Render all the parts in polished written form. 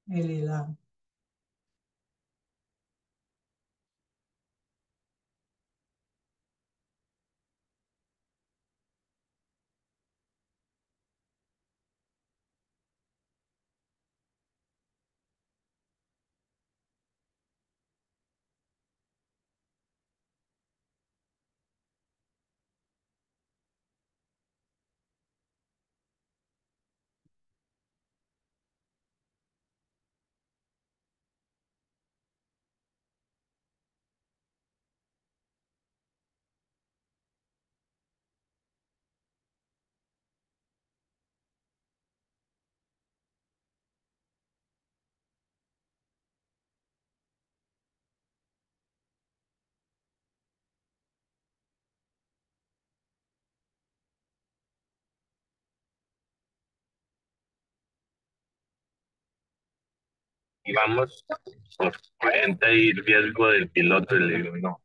El helado. Y vamos por 40 y riesgo del piloto. Y le digo, no.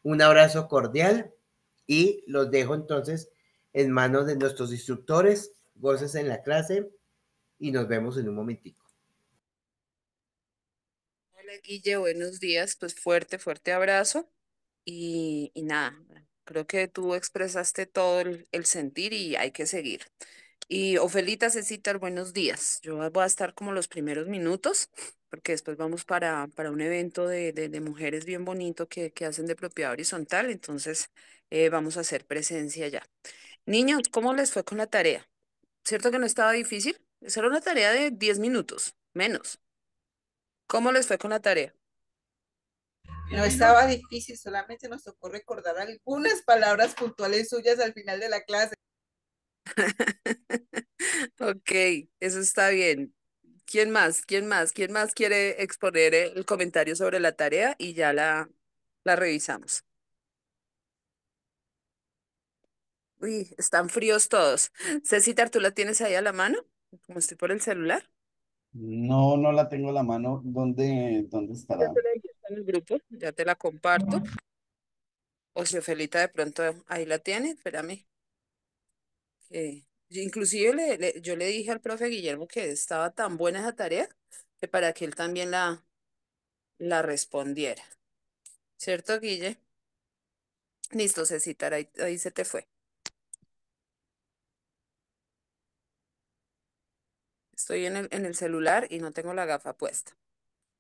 Un abrazo cordial y los dejo entonces en manos de nuestros instructores. Goces en la clase y nos vemos en un momentico. Hola Guille, buenos días. Pues fuerte, fuerte abrazo. Y nada, creo que tú expresaste todo el sentir y hay que seguir. Y Ofelita, Cecitar, buenos días. Yo voy a estar como los primeros minutos, porque después vamos para un evento de mujeres bien bonito que hacen de propiedad horizontal. Entonces, vamos a hacer presencia ya. Niños, ¿cómo les fue con la tarea? ¿Cierto que no estaba difícil? Esa era una tarea de 10 minutos, menos. ¿Cómo les fue con la tarea? No estaba difícil, solamente nos tocó recordar algunas palabras puntuales suyas al final de la clase. Ok, eso está bien. ¿Quién más? ¿Quién más? ¿Quién más quiere exponer el comentario sobre la tarea y ya la revisamos? Uy, están fríos todos. Cecitar, ¿tú la tienes ahí a la mano? Como estoy por el celular. No, no la tengo a la mano. ¿Dónde Ya estará? te la envié en el grupo, ya te la comparto. O si Ofelita de pronto ahí la tiene, espérame. Inclusive yo le dije al profe Guillermo que estaba tan buena esa tarea que para que él también la respondiera. ¿Cierto, Guille? Listo, Cecitar, ahí se te fue. Estoy en el celular y no tengo la gafa puesta.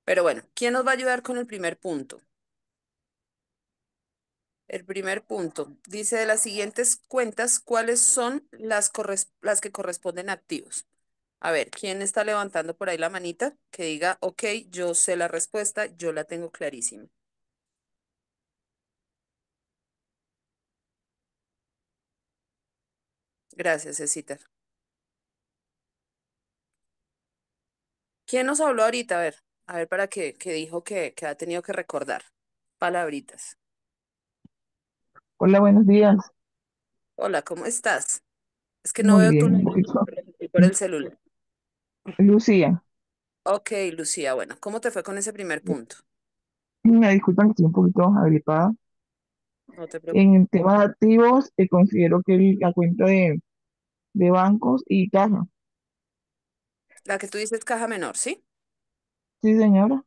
Pero bueno, ¿quién nos va a ayudar con el primer punto? El primer punto dice de las siguientes cuentas, ¿cuáles son las que corresponden a activos? A ver, ¿quién está levantando por ahí la manita? Que diga, ok, yo sé la respuesta, yo la tengo clarísima. Gracias, Cecitar. ¿Quién nos habló ahorita? A ver, para que dijo que ha tenido que recordar palabritas. Hola, buenos días. Hola, ¿cómo estás? Es que no Muy veo tu bien, un nombre poquito. por el celular. Lucía, Ok, Lucía, bueno, ¿cómo te fue con ese primer punto? me disculpan que estoy un poquito agripada. No te preocupes. En el tema de activos, considero que la cuenta de bancos y caja. La que tú dices caja menor, ¿sí? Sí, señora.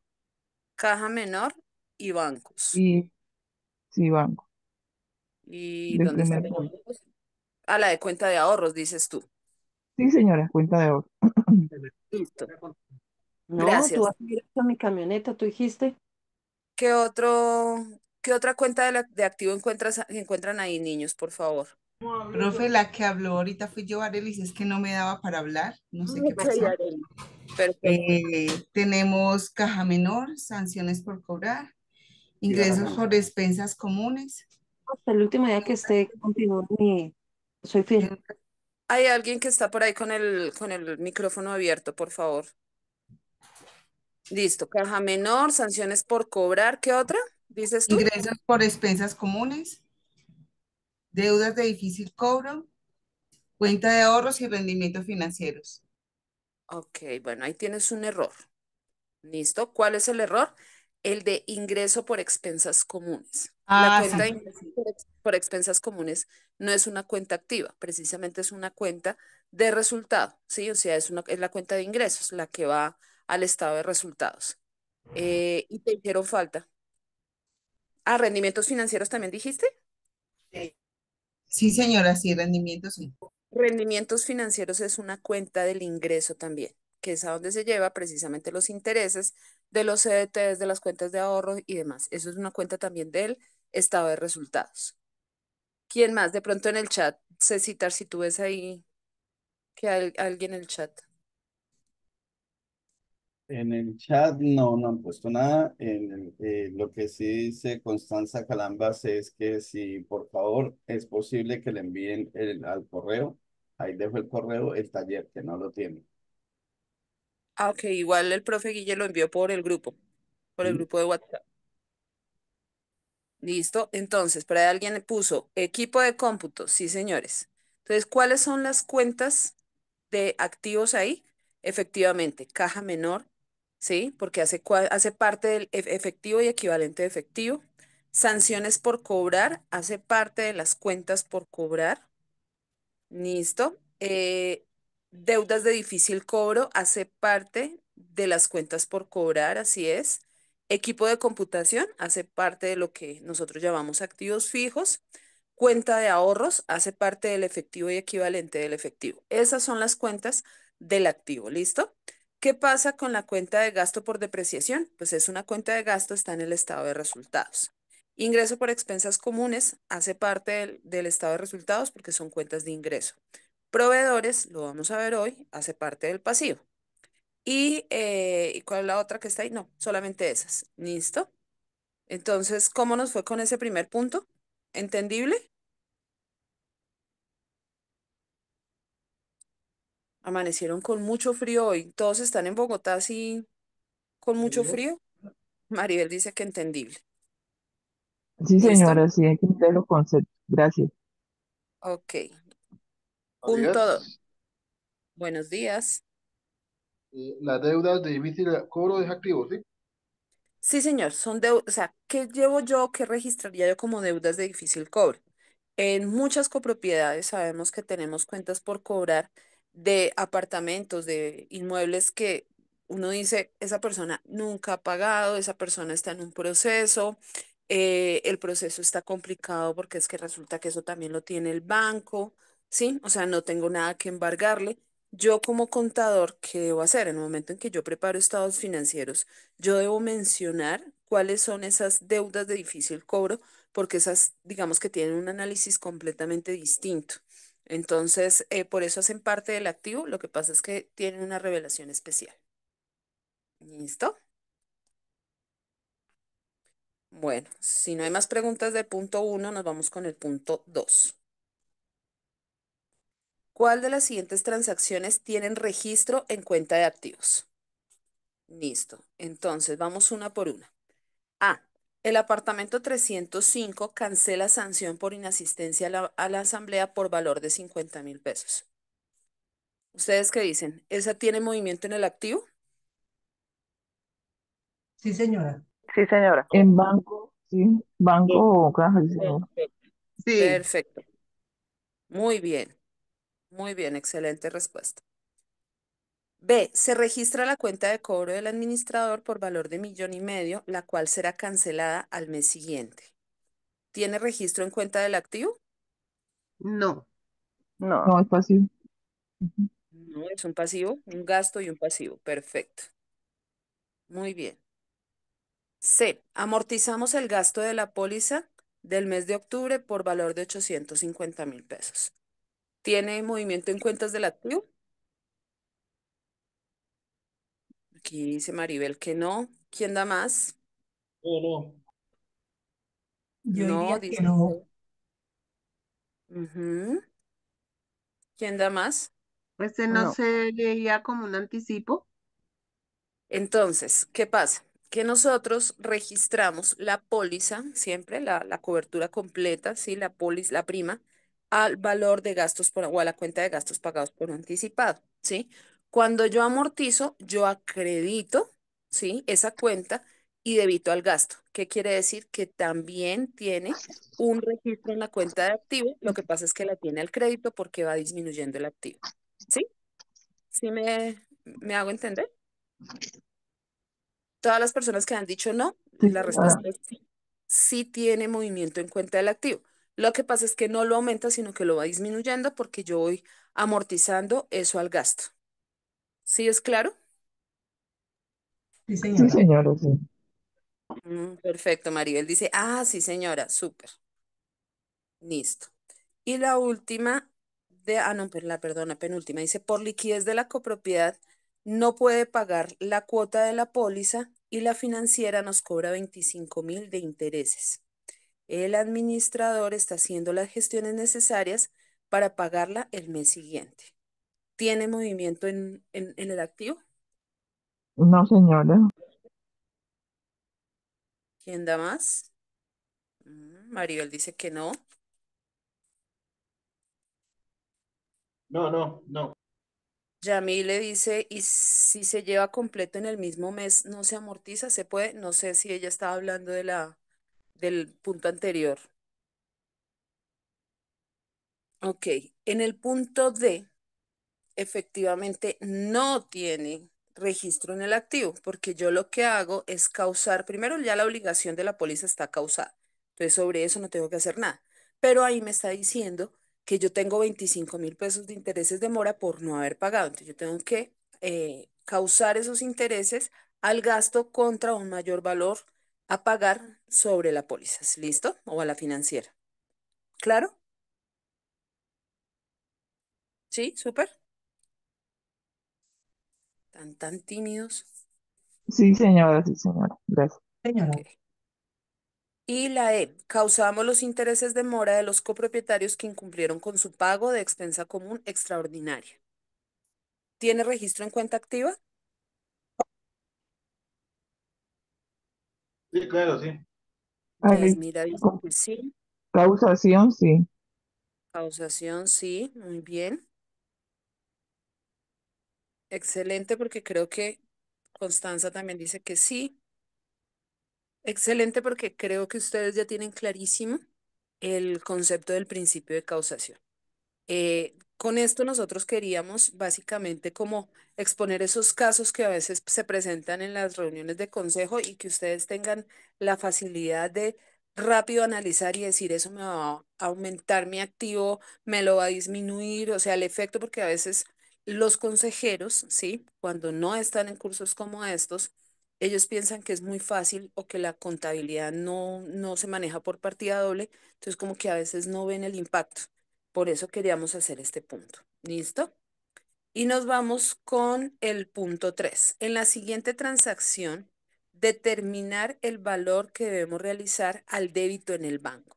Caja menor y bancos. Y sí, banco, ¿Y del dónde está primer la punto. otra? Ah, la de cuenta de ahorros, dices tú. Sí, señora, cuenta de oro. Listo. No, tú Gracias. vas a ir con mi camioneta, tú dijiste. ¿Qué qué otra cuenta de activo encuentran ahí, niños, por favor? Profe, la que habló ahorita fui yo, Arelis, es que no me daba para hablar, no sé qué Ok, pasó. Arely. Perfecto. Tenemos caja menor, sanciones por cobrar, ingresos por despensas comunes. Hasta el último día que esté, continúo mi... Soy fiel. Hay alguien que está por ahí con con el micrófono abierto, por favor. Listo. Caja menor, sanciones por cobrar. ¿Qué otra? ¿Dices tú? Ingresos por despensas comunes, deudas de difícil cobro, cuenta de ahorros y rendimientos financieros. Ok, bueno, ahí tienes un error. ¿Listo? ¿Cuál es el error? El de ingreso por expensas comunes. La Ah, cuenta de sí. ingreso por expensas comunes no es una cuenta activa, precisamente es una cuenta de resultado, ¿sí? O sea, es la cuenta de ingresos, la que va al estado de resultados. Y te hicieron falta. Ah, rendimientos financieros también dijiste. Sí, señora, sí, rendimiento, sí. Rendimientos financieros es una cuenta del ingreso también, que es a donde se lleva precisamente los intereses de los CDTs, de las cuentas de ahorro y demás. Eso es una cuenta también del estado de resultados. ¿Quién más? De pronto en el chat, Cecitar, si tú ves ahí que hay alguien en el chat. En el chat no han puesto nada. Lo que sí dice Constanza Calambas es que si por favor es posible que le envíen al correo, ahí dejo el correo, el taller, que no lo tiene. Ah, ok, igual el profe Guille lo envió por el ¿Sí? grupo de WhatsApp. Listo. Entonces, por ahí alguien le puso equipo de cómputo. Sí, señores. Entonces, ¿cuáles son las cuentas de activos ahí? Efectivamente, caja menor, ¿sí? Porque hace parte del efectivo y equivalente de efectivo. Sanciones por cobrar, hace parte de las cuentas por cobrar. Listo. Deudas de difícil cobro hace parte de las cuentas por cobrar, así es. Equipo de computación hace parte de lo que nosotros llamamos activos fijos. Cuenta de ahorros hace parte del efectivo y equivalente del efectivo. Esas son las cuentas del activo, ¿listo? ¿Qué pasa con la cuenta de gasto por depreciación? Pues es una cuenta de gasto, está en el estado de resultados. Ingreso por expensas comunes hace parte del estado de resultados porque son cuentas de ingreso. Proveedores, lo vamos a ver hoy, hace parte del pasivo. ¿Y cuál es la otra que está ahí? No, solamente esas. ¿Listo? Entonces, ¿cómo nos fue con ese primer punto? ¿Entendible? Amanecieron con mucho frío hoy. Todos están en Bogotá así con mucho frío. Maribel dice que entendible. Sí, ¿Listo? señora, sí, hay que entender los conceptos. Gracias. Ok. Días, Punto 2. Buenos días. las deudas de difícil cobro de activos, ¿sí? Sí, señor, son deudas, o sea, ¿qué llevo yo, qué registraría yo como deudas de difícil cobro? En muchas copropiedades sabemos que tenemos cuentas por cobrar de apartamentos, de inmuebles que uno dice, esa persona nunca ha pagado, esa persona está en un proceso, el proceso está complicado porque es que resulta que eso también lo tiene el banco, ¿sí? O sea, no tengo nada que embargarle. Yo como contador, ¿qué debo hacer? En el momento en que yo preparo estados financieros, yo debo mencionar cuáles son esas deudas de difícil cobro porque esas, digamos que tienen un análisis completamente distinto. Entonces, por eso hacen parte del activo, lo que pasa es que tienen una revelación especial. ¿Listo? Bueno, si no hay más preguntas de punto uno, nos vamos con el punto 2. ¿Cuál de las siguientes transacciones tienen registro en cuenta de activos? Listo. Entonces, vamos una por una. A. El apartamento 305 cancela sanción por inasistencia a la asamblea por valor de 50.000 pesos. ¿Ustedes qué dicen? ¿Esa tiene movimiento en el activo? Sí, señora. Sí, señora. En banco, Sí, banco No. o caja, sí, señor. Perfecto. Sí. Perfecto. Muy bien. Muy bien. Excelente respuesta. B. Se registra la cuenta de cobro del administrador por valor de 1,5 millones, la cual será cancelada al mes siguiente. ¿Tiene registro en cuenta del activo? No. No. No, es pasivo. Ujú. No, es un pasivo, un gasto y un pasivo. Perfecto. Muy bien. C. Amortizamos el gasto de la póliza del mes de octubre por valor de 850,000 pesos. ¿Tiene movimiento en cuentas del activo? Aquí dice Maribel que no. ¿Quién da más? No, no. Yo No, diría que dice no. C. Ujú. ¿Quién da más? Este no No. se leía como un anticipo. Entonces, ¿qué pasa? Que nosotros registramos la póliza, siempre la cobertura completa, ¿sí? La póliza, la prima, al valor de gastos por, o a la cuenta de gastos pagados por anticipado, ¿sí? Cuando yo amortizo, yo acredito, ¿sí? Esa cuenta y debito al gasto. ¿Qué quiere decir? Que también tiene un registro en la cuenta de activo, lo que pasa es que la tiene al crédito porque va disminuyendo el activo, ¿sí? ¿Sí me hago entender? Todas las personas que han dicho no, Sí, la señora. respuesta es sí. Sí tiene movimiento en cuenta del activo. Lo que pasa es que no lo aumenta, sino que lo va disminuyendo porque yo voy amortizando eso al gasto. ¿Sí es claro? Sí, Sí, señora. señora, sí. Perfecto, Maribel dice, ah, sí, señora, súper, listo. Y la última no, pero la perdona, penúltima, dice, por liquidez de la copropiedad no puede pagar la cuota de la póliza y la financiera nos cobra 25,000 de intereses. El administrador está haciendo las gestiones necesarias para pagarla el mes siguiente. ¿Tiene movimiento en el activo? No, señora. ¿Quién da más? Maribel dice que no. No, no, no. Yamile dice, ¿y si se lleva completo en el mismo mes, no se amortiza? ¿Se puede? No sé si ella estaba hablando del punto anterior. Ok, en el punto D. Efectivamente no tiene registro en el activo, porque yo lo que hago es causar, primero ya la obligación de la póliza está causada, entonces sobre eso no tengo que hacer nada, pero ahí me está diciendo que yo tengo 25,000 pesos de intereses de mora por no haber pagado, entonces yo tengo que causar esos intereses al gasto contra un mayor valor a pagar sobre la póliza, ¿listo? O a la financiera. ¿Claro? ¿Sí? ¿Súper? Tan tímidos. Sí, señora, sí, señora. Gracias. Señora. Ok. Y la E, causamos los intereses de mora de los copropietarios que incumplieron con su pago de expensa común extraordinaria. ¿Tiene registro en cuenta activa? Sí, claro, sí. Ahí, Yasmira dice con que sí. causación, sí. Causación, sí. Muy bien. Excelente, porque creo que Constanza también dice que sí. Excelente, porque creo que ustedes ya tienen clarísimo el concepto del principio de causación. Con esto nosotros queríamos básicamente como exponer esos casos que a veces se presentan en las reuniones de consejo y que ustedes tengan la facilidad de rápido analizar y decir, eso me va a aumentar mi activo, me lo va a disminuir, o sea, el efecto, porque a veces los consejeros, ¿sí? Cuando no están en cursos como estos, ellos piensan que es muy fácil o que la contabilidad no se maneja por partida doble, entonces como que a veces no ven el impacto. Por eso queríamos hacer este punto. ¿Listo? Y nos vamos con el punto 3. En la siguiente transacción, determinar el valor que debemos realizar al débito en el banco.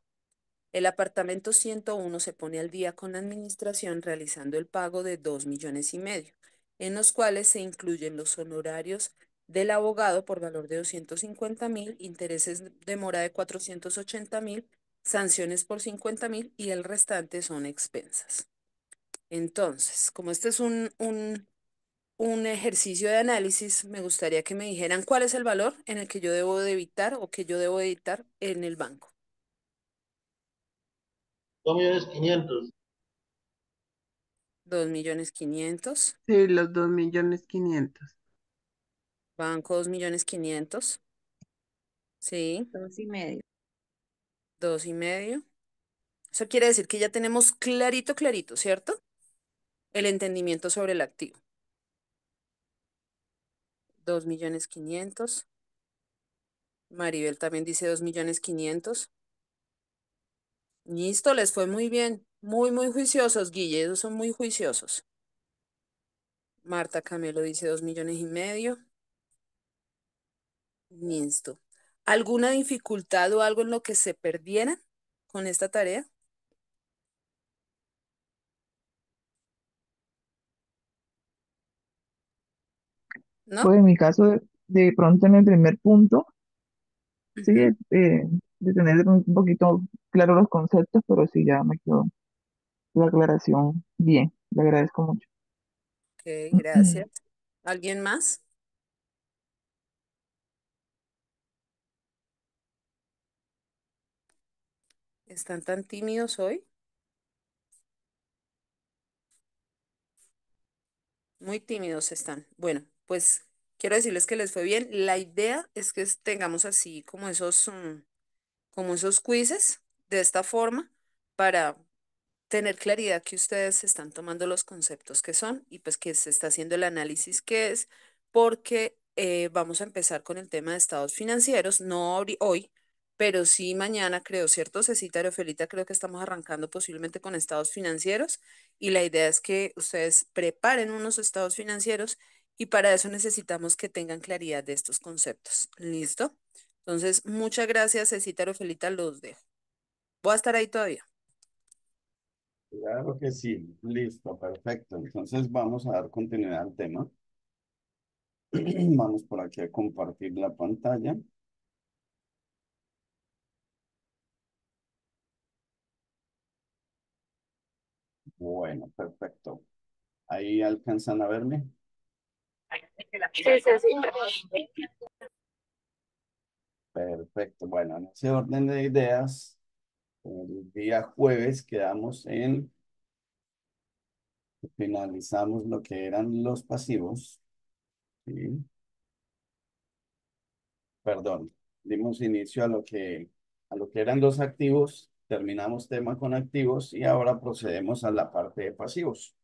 El apartamento 101 se pone al día con la administración realizando el pago de 2,5 millones, en los cuales se incluyen los honorarios del abogado por valor de 250,000, intereses de mora de 480,000, sanciones por 50,000 y el restante son expensas. Entonces, como este es un ejercicio de análisis, me gustaría que me dijeran cuál es el valor en el que yo debo de evitar o que yo debo de evitar en el banco. 2.500.000. 2.500.000, Sí, los 2.500.000. banco 2.500.000, sí, 2,5. 2,5. Eso quiere decir que ya tenemos clarito, clarito, ¿cierto? El entendimiento sobre el activo. 2.500.000. Maribel también dice 2.500.000. Listo, les fue muy bien. Muy, muy juiciosos, Guille, esos son muy juiciosos. Marta Camelo dice 2,5 millones. Listo. ¿Alguna dificultad o algo en lo que se perdieran con esta tarea? ¿No? Pues en mi caso, de pronto en el primer punto, sí, Ujú. de tener un poquito claro los conceptos, pero sí ya me quedó la aclaración bien. Le agradezco mucho. Ok, gracias. ¿Alguien más? ¿Están tan tímidos hoy? Muy tímidos están. Bueno, pues quiero decirles que les fue bien. La idea es que tengamos así como esos quizzes de esta forma para tener claridad que ustedes están tomando los conceptos que son y pues que se está haciendo el análisis que es, porque vamos a empezar con el tema de estados financieros, no hoy, pero sí mañana, creo, ¿cierto? Cecita Arofelita, creo que estamos arrancando posiblemente con estados financieros y la idea es que ustedes preparen unos estados financieros y para eso necesitamos que tengan claridad de estos conceptos. ¿Listo? Entonces, muchas gracias, Cecita Arofelita, los dejo. Voy a estar ahí todavía. Claro que sí, listo, perfecto. Entonces vamos a dar continuidad al tema. Vamos por aquí a compartir la pantalla. Bueno, perfecto. Ahí alcanzan a verme. Sí, sí, sí. Perfecto. Bueno, en ese orden de ideas, el día jueves quedamos en, finalizamos lo que eran los pasivos. ¿Sí? Perdón, dimos inicio a lo que eran los activos, terminamos tema con activos y ahora procedemos a la parte de pasivos.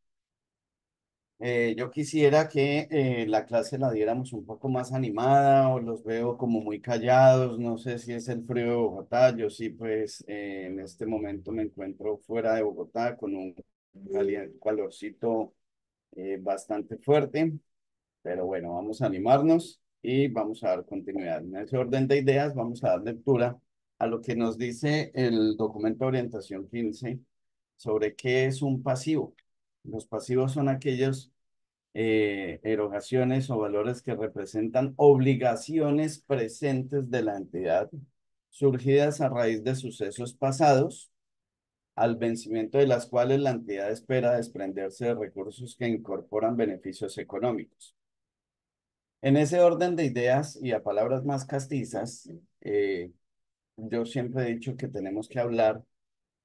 Yo quisiera que la clase la diéramos un poco más animada o los veo como muy callados, no sé si es el frío de Bogotá, yo sí pues en este momento me encuentro fuera de Bogotá con un calorcito bastante fuerte. Pero bueno, vamos a animarnos y vamos a dar continuidad. En ese orden de ideas, vamos a dar lectura a lo que nos dice el documento de orientación 15 sobre qué es un pasivo. Los pasivos son aquellos erogaciones o valores que representan obligaciones presentes de la entidad surgidas a raíz de sucesos pasados, al vencimiento de las cuales la entidad espera desprenderse de recursos que incorporan beneficios económicos. En ese orden de ideas y a palabras más castizas, yo siempre he dicho que tenemos que hablar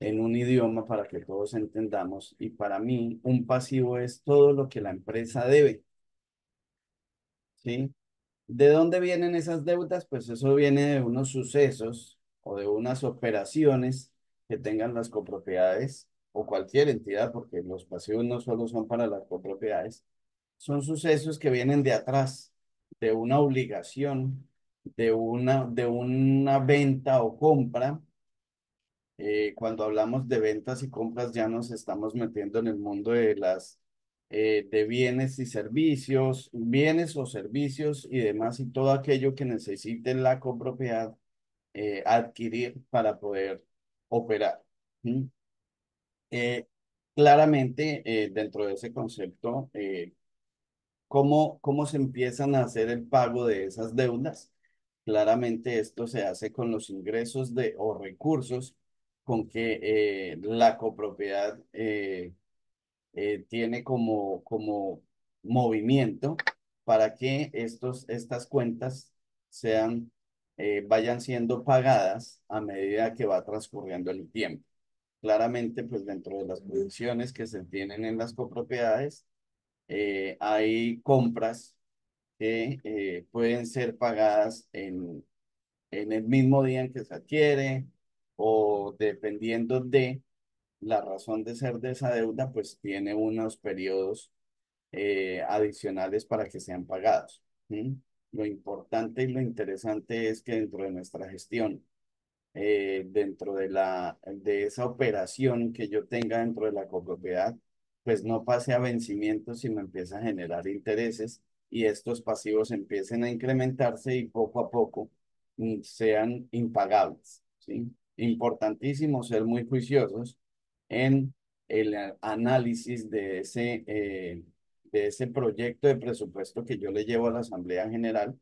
en un idioma para que todos entendamos y para mí un pasivo es todo lo que la empresa debe, ¿sí? ¿De dónde vienen esas deudas? Pues eso viene de unos sucesos o de unas operaciones que tengan las copropiedades o cualquier entidad, porque los pasivos no solo son para las copropiedades, son sucesos que vienen de atrás, de una obligación, de una venta o compra. Cuando hablamos de ventas y compras ya nos estamos metiendo en el mundo de de bienes y servicios, bienes o servicios y demás y todo aquello que necesite la copropiedad adquirir para poder operar. ¿Mm? Eh, Claramente, dentro de ese concepto, ¿cómo se empiezan a hacer el pago de esas deudas? Claramente esto se hace con los ingresos o recursos con que la copropiedad tiene como movimiento para que estas cuentas sean, vayan siendo pagadas a medida que va transcurriendo el tiempo. Claramente, pues dentro de las condiciones que se tienen en las copropiedades, hay compras que pueden ser pagadas en el mismo día en que se adquiere o dependiendo de la razón de ser de esa deuda, pues tiene unos periodos adicionales para que sean pagados. ¿Sí? Lo importante y lo interesante es que dentro de nuestra gestión, dentro de esa operación que yo tenga dentro de la copropiedad, pues no pase a vencimiento, sino empieza a generar intereses y estos pasivos empiecen a incrementarse y poco a poco sean impagables, ¿sí? Importantísimo ser muy juiciosos en el análisis de ese proyecto de presupuesto que yo le llevo a la Asamblea General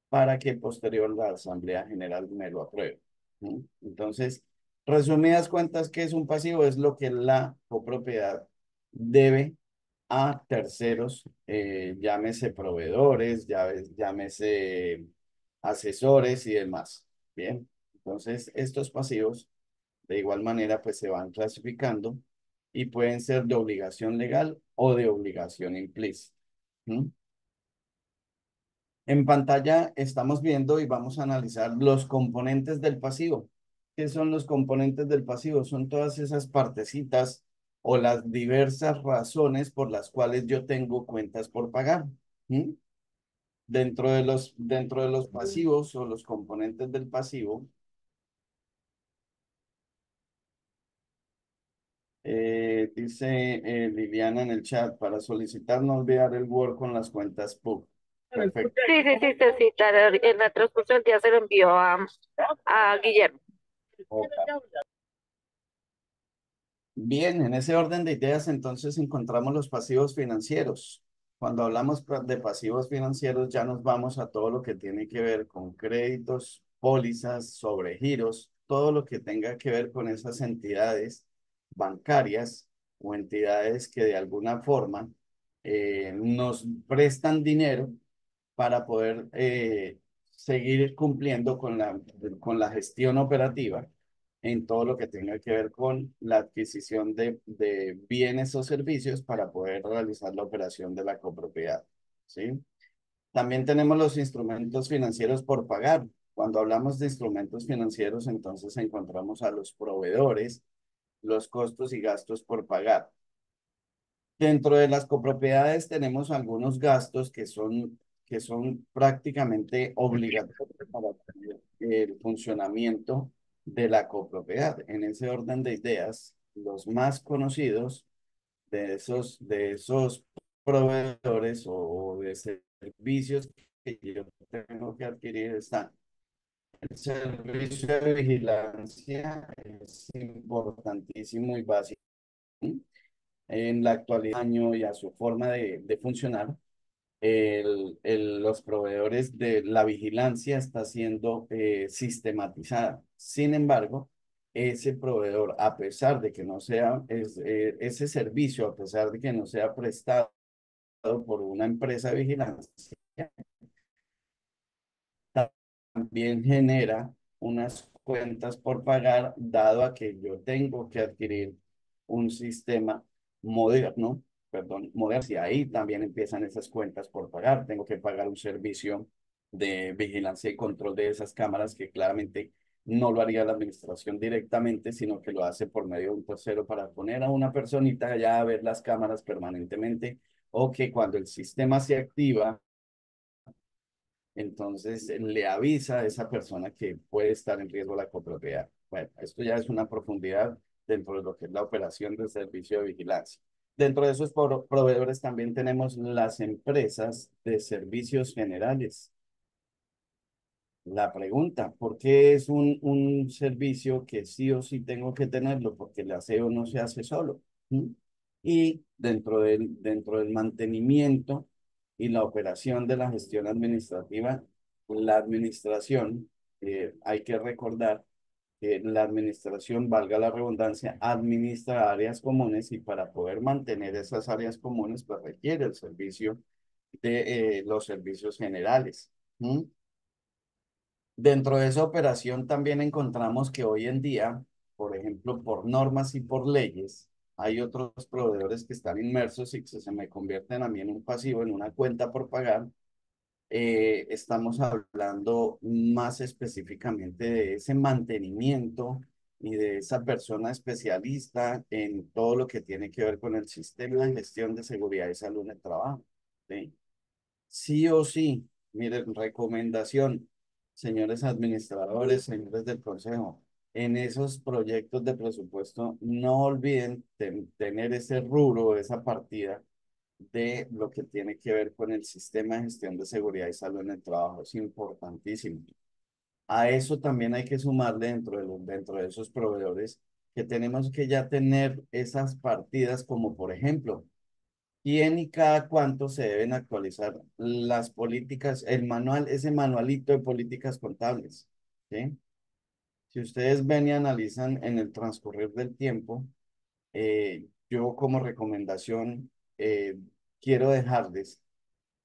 para que posterior la Asamblea General me lo apruebe. ¿No? Entonces, resumidas cuentas, ¿qué es un pasivo? Es lo que la copropiedad debe a terceros, llámese proveedores, llámese asesores y demás. Bien, entonces estos pasivos de igual manera pues se van clasificando y pueden ser de obligación legal o de obligación implícita. ¿Mm? En pantalla estamos viendo y vamos a analizar los componentes del pasivo. ¿Qué son los componentes del pasivo? Son todas esas partecitas o las diversas razones por las cuales yo tengo cuentas por pagar. ¿Mm? Dentro de los pasivos o los componentes del pasivo, dice Liliana en el chat, para solicitar no olvidar el Word con las cuentas PUC. Perfecto. Sí, sí, sí, sí, sí, en el transcurso del día se lo envió a Guillermo. Ok. Bien, en ese orden de ideas entonces encontramos los pasivos financieros. Cuando hablamos de pasivos financieros ya nos vamos a todo lo que tiene que ver con créditos, pólizas, sobregiros, todo lo que tenga que ver con esas entidades bancarias o entidades que de alguna forma nos prestan dinero para poder seguir cumpliendo con la gestión operativa en todo lo que tenga que ver con la adquisición de bienes o servicios para poder realizar la operación de la copropiedad, ¿sí? También tenemos los instrumentos financieros por pagar. Cuando hablamos de instrumentos financieros, entonces encontramos a los proveedores, los costos y gastos por pagar. Dentro de las copropiedades tenemos algunos gastos que son prácticamente obligatorios para el funcionamiento de la copropiedad. En ese orden de ideas, los más conocidos de esos proveedores o de servicios que yo tengo que adquirir están. El servicio de vigilancia es importantísimo y básico en la actualidad año y a su forma de funcionar. Los proveedores de la vigilancia está siendo sistematizada. Sin embargo, ese proveedor, a pesar de que no sea, ese servicio, a pesar de que no sea prestado por una empresa de vigilancia, también genera unas cuentas por pagar, dado a que yo tengo que adquirir un sistema moderno, perdón, moderno, y ahí también empiezan esas cuentas por pagar. Tengo que pagar un servicio de vigilancia y control de esas cámaras que claramente no lo haría la administración directamente, sino que lo hace por medio de un tercero para poner a una personita allá a ver las cámaras permanentemente o que cuando el sistema se activa, entonces le avisa a esa persona que puede estar en riesgo la copropiedad. Bueno, esto ya es una profundidad dentro de lo que es la operación del servicio de vigilancia. Dentro de esos proveedores también tenemos las empresas de servicios generales. La pregunta, ¿por qué es un servicio que sí o sí tengo que tenerlo? Porque el aseo no se hace solo. ¿Sí? Y dentro del mantenimiento y la operación de la gestión administrativa, la administración, hay que recordar que la administración, valga la redundancia, administra áreas comunes y para poder mantener esas áreas comunes, pues requiere el servicio de los servicios generales. ¿Mm? Dentro de esa operación también encontramos que hoy en día, por ejemplo, por normas y por leyes, hay otros proveedores que están inmersos y que se me convierten a mí en un pasivo, en una cuenta por pagar. Estamos hablando más específicamente de ese mantenimiento y de esa persona especialista en todo lo que tiene que ver con el sistema de gestión de seguridad y salud en el trabajo. ¿Sí? Sí o sí, miren, recomendación, señores administradores, señores del consejo, en esos proyectos de presupuesto no olviden tener ese rubro, esa partida de lo que tiene que ver con el sistema de gestión de seguridad y salud en el trabajo. Es importantísimo. A eso también hay que sumarle dentro de esos proveedores que tenemos que ya tener esas partidas como por ejemplo, quién y cada cuánto se deben actualizar las políticas, el manual, ese manualito de políticas contables, ¿sí? Si ustedes ven y analizan en el transcurrir del tiempo, yo como recomendación quiero dejarles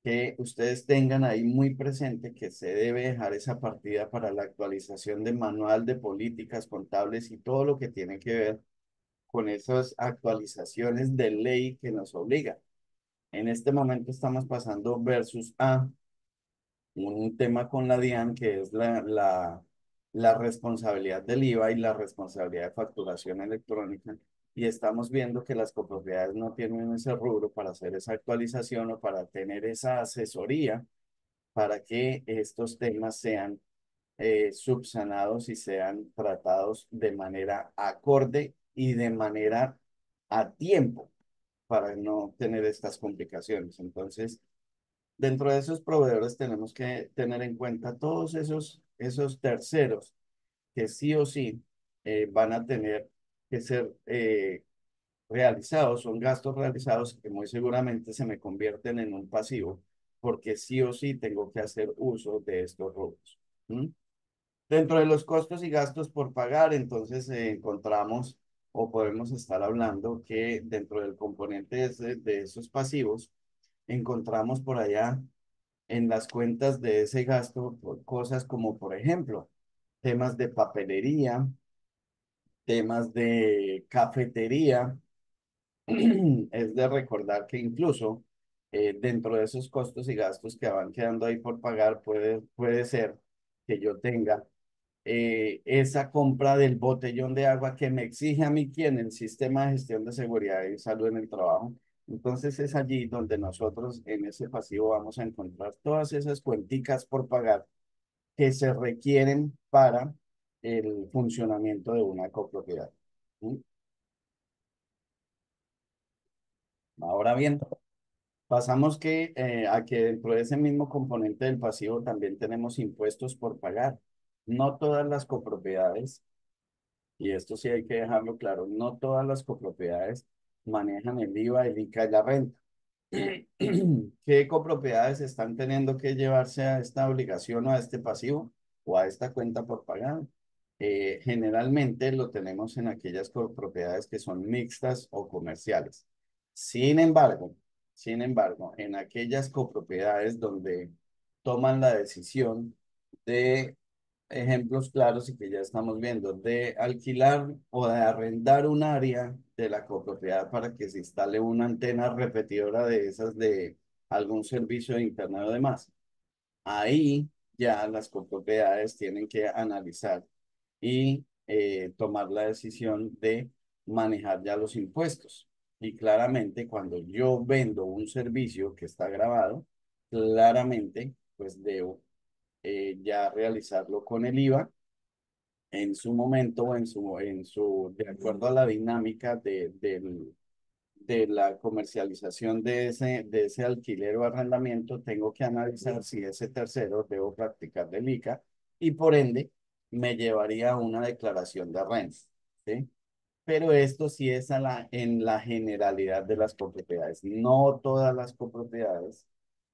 que ustedes tengan ahí muy presente que se debe dejar esa partida para la actualización del manual de políticas contables y todo lo que tiene que ver con esas actualizaciones de ley que nos obligan. En este momento estamos pasando versus a un tema con la DIAN que es la responsabilidad del IVA y la responsabilidad de facturación electrónica. Y estamos viendo que las copropiedades no tienen ese rubro para hacer esa actualización o para tener esa asesoría para que estos temas sean subsanados y sean tratados de manera acorde y de manera a tiempo para no tener estas complicaciones. Entonces, dentro de esos proveedores tenemos que tener en cuenta todos esos terceros que sí o sí van a tener que ser realizados, son gastos realizados que muy seguramente se me convierten en un pasivo, porque sí o sí tengo que hacer uso de estos rubros. ¿Mm? Dentro de los costos y gastos por pagar, entonces encontramos o podemos estar hablando que dentro del componente de esos pasivos, encontramos por allá en las cuentas de ese gasto cosas como, por ejemplo, temas de papelería, temas de cafetería. Es de recordar que incluso dentro de esos costos y gastos que van quedando ahí por pagar, puede ser que yo tenga esa compra del botellón de agua que me exige a mí quien el sistema de gestión de seguridad y salud en el trabajo. Entonces es allí donde nosotros en ese pasivo vamos a encontrar todas esas cuenticas por pagar que se requieren para el funcionamiento de una copropiedad. ¿Mm? Ahora bien, pasamos a que dentro de ese mismo componente del pasivo también tenemos impuestos por pagar. No todas las copropiedades, y esto sí hay que dejarlo claro, no todas las copropiedades manejan el IVA, el ICA y la renta. ¿Qué copropiedades están teniendo que llevarse a esta obligación o a este pasivo o a esta cuenta por pagar? Generalmente lo tenemos en aquellas copropiedades que son mixtas o comerciales. Sin embargo, en aquellas copropiedades donde toman la decisión de ejemplos claros y que ya estamos viendo, de alquilar o de arrendar un área de la copropiedad para que se instale una antena repetidora de esas de algún servicio de internet o demás. Ahí ya las copropiedades tienen que analizar y tomar la decisión de manejar ya los impuestos. Y claramente cuando yo vendo un servicio que está grabado, claramente pues debo ya realizarlo con el IVA en su momento o de acuerdo a la dinámica de la comercialización de ese alquiler o arrendamiento, tengo que analizar si ese tercero debo practicar del ICA y por ende me llevaría a una declaración de renta, ¿sí? Pero esto sí es en la generalidad de las copropiedades. No todas las copropiedades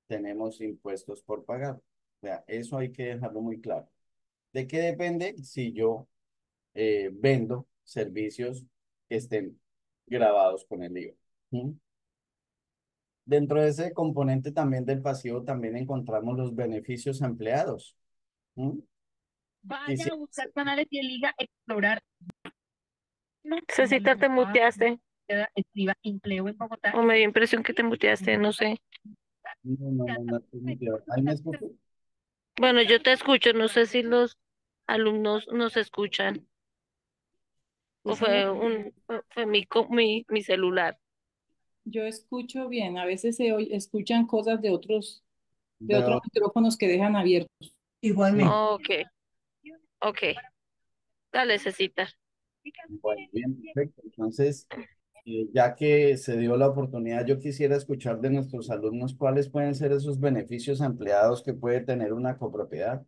tenemos impuestos por pagar. O sea, eso hay que dejarlo muy claro. ¿De qué depende? Si yo vendo servicios que estén grabados con el IVA. ¿Mm? Dentro de ese componente también del pasivo también encontramos los beneficios a empleados. ¿Mm? Vaya a buscar canales y elija explorar. Cecita, te muteaste. Escriba empleo en Bogotá. O me dio impresión que te muteaste, no sé. No, ¿ahí me escucho? Bueno, yo te escucho, no sé si los alumnos nos escuchan o fue mi celular. Yo escucho bien, a veces escuchan cosas de De otros otro. micrófonos que dejan abiertos. Igualmente. Ok, ok. Dale, Cecita. Bueno, bien, perfecto. Entonces, ya que se dio la oportunidad, yo quisiera escuchar de nuestros alumnos cuáles pueden ser esos beneficios a empleados que puede tener una copropiedad.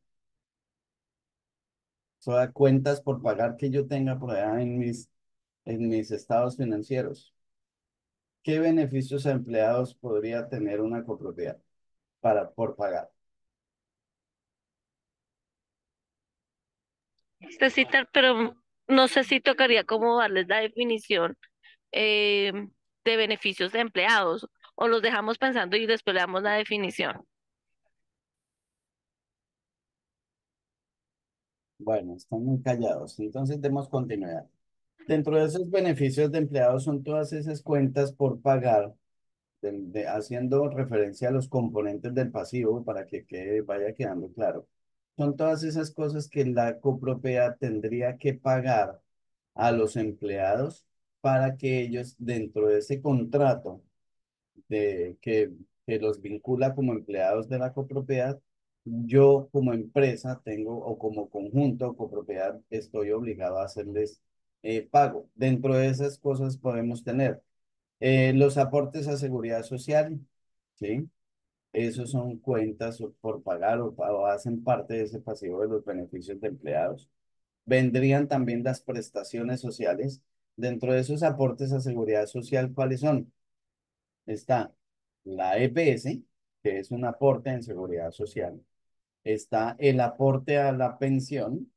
O sea, cuentas por pagar que yo tenga por allá en mis estados financieros. ¿Qué beneficios a empleados podría tener una copropiedad por pagar? Cecita, pero no sé si tocaría cómo darles la definición eh, de beneficios de empleados o los dejamos pensando y después le damos la definición. Bueno, están muy callados, entonces demos continuidad. Dentro de esos beneficios de empleados son todas esas cuentas por pagar, haciendo referencia a los componentes del pasivo para que vaya quedando claro. Son todas esas cosas que la copropiedad tendría que pagar a los empleados para que ellos, dentro de ese contrato que los vincula como empleados de la copropiedad, yo como empresa tengo, o como conjunto o copropiedad, estoy obligado a hacerles pago. Dentro de esas cosas podemos tener los aportes a seguridad social, ¿sí? Esos son cuentas por pagar o hacen parte de ese pasivo de los beneficios de empleados. Vendrían también las prestaciones sociales. Dentro de esos aportes a seguridad social, ¿cuáles son? Está la EPS, que es un aporte en seguridad social. Está el aporte a la pensión,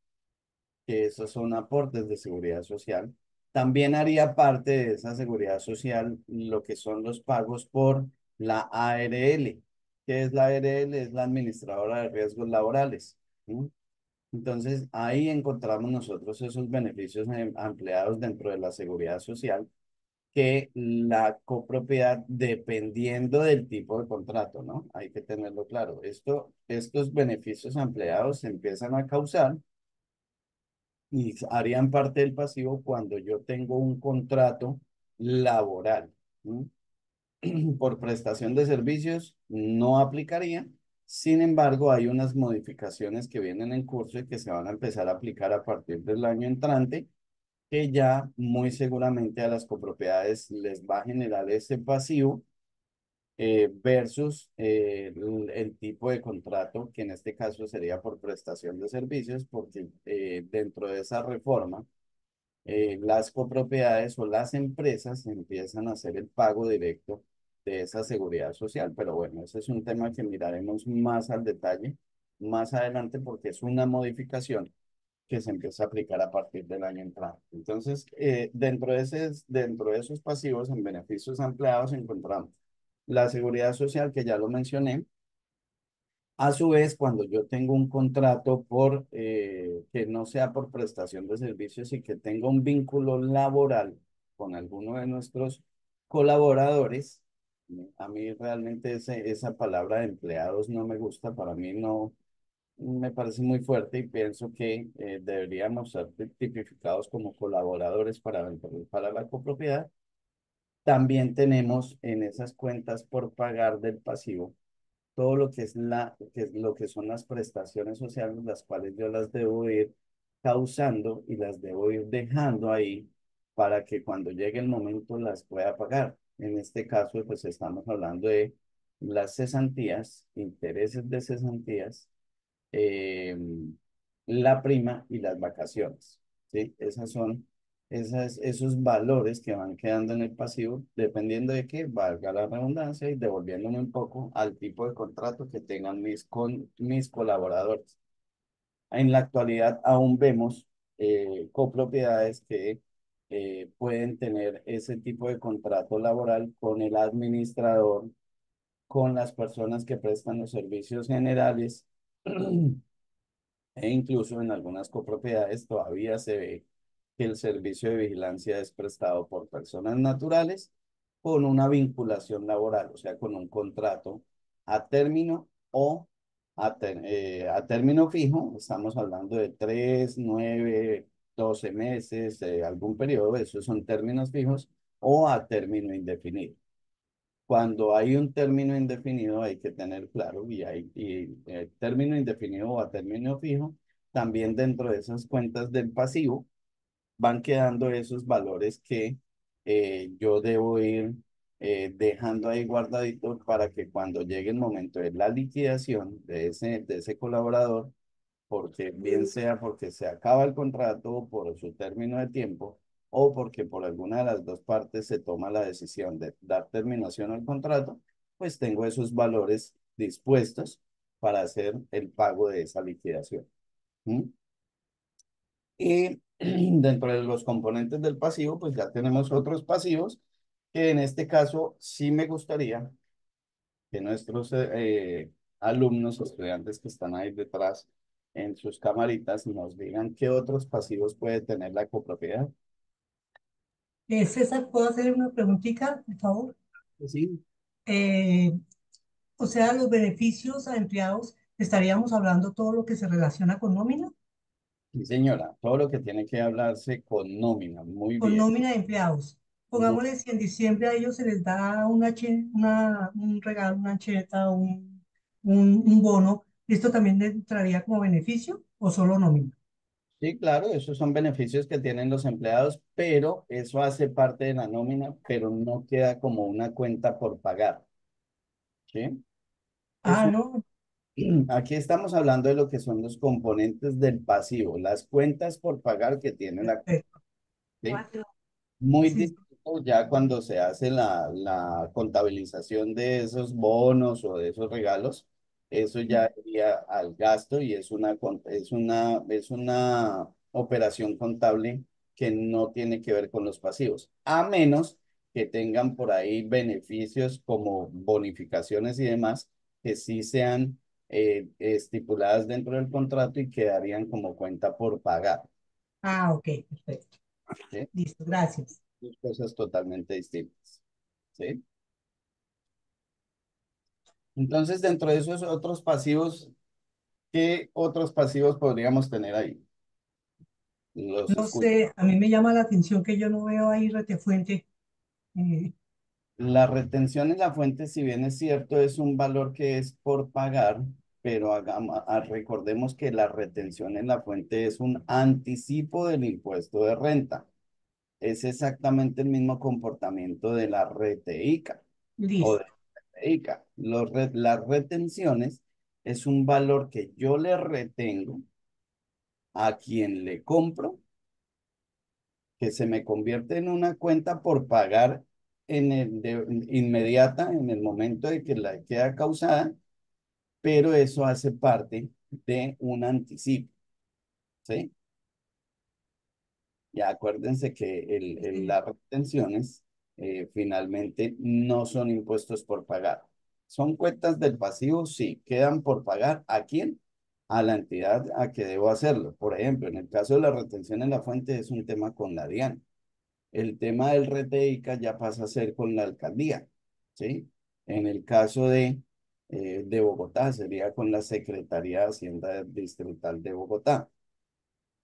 que esos son aportes de seguridad social. También haría parte de esa seguridad social lo que son los pagos por la ARL. ¿Qué es la ARL? Es la Administradora de Riesgos Laborales. ¿Sí? Entonces, ahí encontramos nosotros esos beneficios empleados dentro de la seguridad social que la copropiedad, dependiendo del tipo de contrato, ¿no? Hay que tenerlo claro. Estos beneficios empleados se empiezan a causar y harían parte del pasivo cuando yo tengo un contrato laboral. ¿No? Por prestación de servicios no aplicaría. Sin embargo, hay unas modificaciones que vienen en curso y que se van a empezar a aplicar a partir del año entrante, que ya muy seguramente a las copropiedades les va a generar ese pasivo versus el tipo de contrato, que en este caso sería por prestación de servicios, porque dentro de esa reforma, las copropiedades o las empresas empiezan a hacer el pago directo de esa seguridad social. Pero bueno, ese es un tema que miraremos más al detalle más adelante porque es una modificación que se empieza a aplicar a partir del año entrante. Entonces, dentro de esos pasivos en beneficios a empleados encontramos la seguridad social, que ya lo mencioné. A su vez, cuando yo tengo un contrato que no sea por prestación de servicios y que tenga un vínculo laboral con alguno de nuestros colaboradores, a mí realmente esa palabra de empleados no me gusta, para mí no me parece muy fuerte y pienso que deberíamos ser tipificados como colaboradores para la copropiedad. También tenemos en esas cuentas por pagar del pasivo todo lo que lo que son las prestaciones sociales, las cuales yo las debo ir causando y las debo ir dejando ahí para que cuando llegue el momento las pueda pagar. En este caso, pues estamos hablando de las cesantías, intereses de cesantías, eh, la prima y las vacaciones. ¿Sí? Esos valores que van quedando en el pasivo, dependiendo de qué, valga la redundancia, y devolviéndome un poco al tipo de contrato que tengan con mis colaboradores. En la actualidad aún vemos copropiedades que pueden tener ese tipo de contrato laboral con el administrador, con las personas que prestan los servicios generales e incluso en algunas copropiedades todavía se ve que el servicio de vigilancia es prestado por personas naturales con una vinculación laboral, o sea, con un contrato a término o a término fijo. Estamos hablando de 3, 9, 12 meses, algún periodo, esos son términos fijos, o a término indefinido. Cuando hay un término indefinido hay que tener claro, término indefinido o a término fijo, también dentro de esas cuentas del pasivo van quedando esos valores que yo debo ir dejando ahí guardaditos para que cuando llegue el momento de la liquidación de ese colaborador, porque bien sea porque se acaba el contrato por su término de tiempo o porque por alguna de las dos partes se toma la decisión de dar terminación al contrato, pues tengo esos valores dispuestos para hacer el pago de esa liquidación. ¿Mm? Y dentro de los componentes del pasivo, pues ya tenemos otros pasivos que en este caso sí me gustaría que nuestros alumnos, estudiantes que están ahí detrás en sus camaritas, nos digan qué otros pasivos puede tener la copropiedad. César, ¿puedo hacer una preguntita, por favor? Sí, Eh, o sea, los beneficios a empleados, estaríamos hablando todo lo que se relaciona con nómina, sí, señora, todo lo que tiene que hablarse con nómina, muy con bien. nómina de empleados. Pongámosle si en diciembre a ellos se les da un regalo, una cheta, un bono, ¿esto también le entraría como beneficio o solo nómina? Sí, claro, esos son beneficios que tienen los empleados, pero eso hace parte de la nómina, pero no queda como una cuenta por pagar, ¿sí? Ah, Eso, no, aquí estamos hablando de lo que son los componentes del pasivo, las cuentas por pagar que tiene la, perfecto. ¿sí? Muy Sí, sí. distinto ya cuando se hace la contabilización de esos bonos o de esos regalos, eso ya iría al gasto y es una operación contable que no tiene que ver con los pasivos, a menos que tengan por ahí beneficios como bonificaciones y demás, que sí sean estipuladas dentro del contrato y quedarían como cuenta por pagar. Ah, ok, perfecto. ¿Sí? Listo, gracias. Dos cosas totalmente distintas. ¿Sí? Entonces, dentro de esos otros pasivos, ¿qué otros pasivos podríamos tener ahí? Los No escucho. sé, a mí me llama la atención que yo no veo ahí retefuente. La retención en la fuente, si bien es cierto, es un valor que es por pagar, pero recordemos que la retención en la fuente es un anticipo del impuesto de renta. Es exactamente el mismo comportamiento de la RTICA o de Listo. la RTICA. Las retenciones es un valor que yo le retengo a quien le compro, que se me convierte en una cuenta por pagar inmediata en el momento de que la queda causada, pero eso hace parte de un anticipo, ¿sí? Ya acuérdense que Sí. las retenciones finalmente no son impuestos por pagar. Son cuentas del pasivo, sí, quedan por pagar. ¿A quién? A la entidad a que debo hacerlo. Por ejemplo, en el caso de la retención en la fuente es un tema con la DIAN. El tema del RTICA ya pasa a ser con la alcaldía, ¿sí? En el caso de Bogotá sería con la Secretaría de Hacienda Distrital de Bogotá.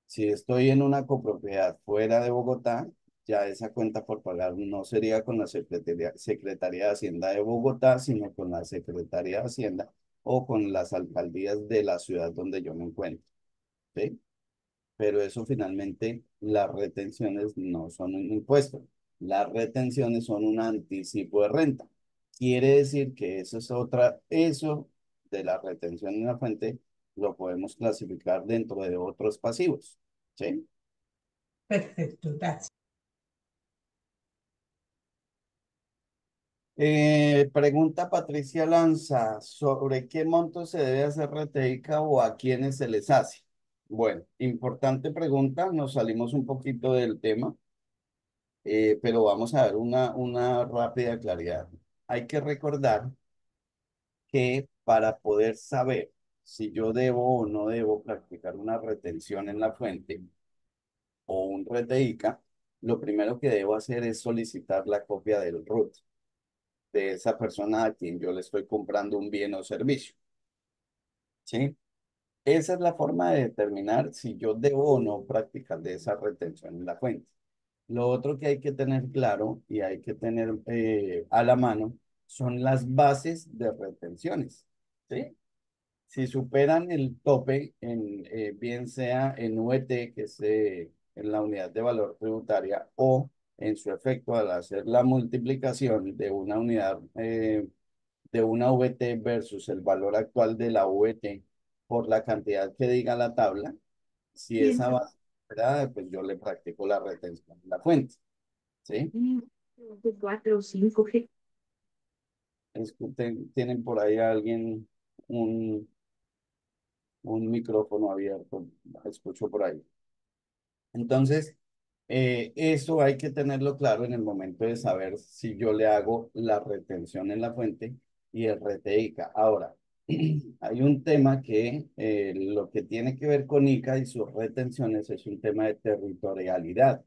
Si estoy en una copropiedad fuera de Bogotá, ya esa cuenta por pagar no sería con la Secretaría de Hacienda de Bogotá, sino con la Secretaría de Hacienda o con las alcaldías de la ciudad donde yo me encuentro, ¿sí? Pero eso finalmente, las retenciones no son un impuesto. Las retenciones son un anticipo de renta. Quiere decir que eso de la retención en la fuente lo podemos clasificar dentro de otros pasivos, ¿sí? Perfecto, gracias. Pregunta Patricia Lanza, ¿sobre qué monto se debe hacer RTICA o a quiénes se les hace? Bueno, importante pregunta, nos salimos un poquito del tema, pero vamos a ver una rápida claridad. Hay que recordar que para poder saber si yo debo o no debo practicar una retención en la fuente o un RTICA, lo primero que debo hacer es solicitar la copia del RUT de esa persona a quien yo le estoy comprando un bien o servicio. ¿Sí? Esa es la forma de determinar si yo debo o no practicar de esa retención en la fuente. Lo otro que hay que tener claro y hay que tener a la mano son las bases de retenciones. ¿Sí? Si superan el tope, bien sea en UET, que es en la unidad de valor tributaria, o en su efecto al hacer la multiplicación de una unidad de una VT versus el valor actual de la VT por la cantidad que diga la tabla, si Sí, esa va superada, pues yo le practico la retención en la fuente. ¿Sí? cuatro o cinco. Tienen por ahí alguien un, un micrófono abierto, escucho por ahí. Entonces, eso hay que tenerlo claro en el momento de saber si yo le hago la retención en la fuente y el RTICA. Ahora, hay un tema que lo que tiene que ver con ICA y sus retenciones es un tema de territorialidad,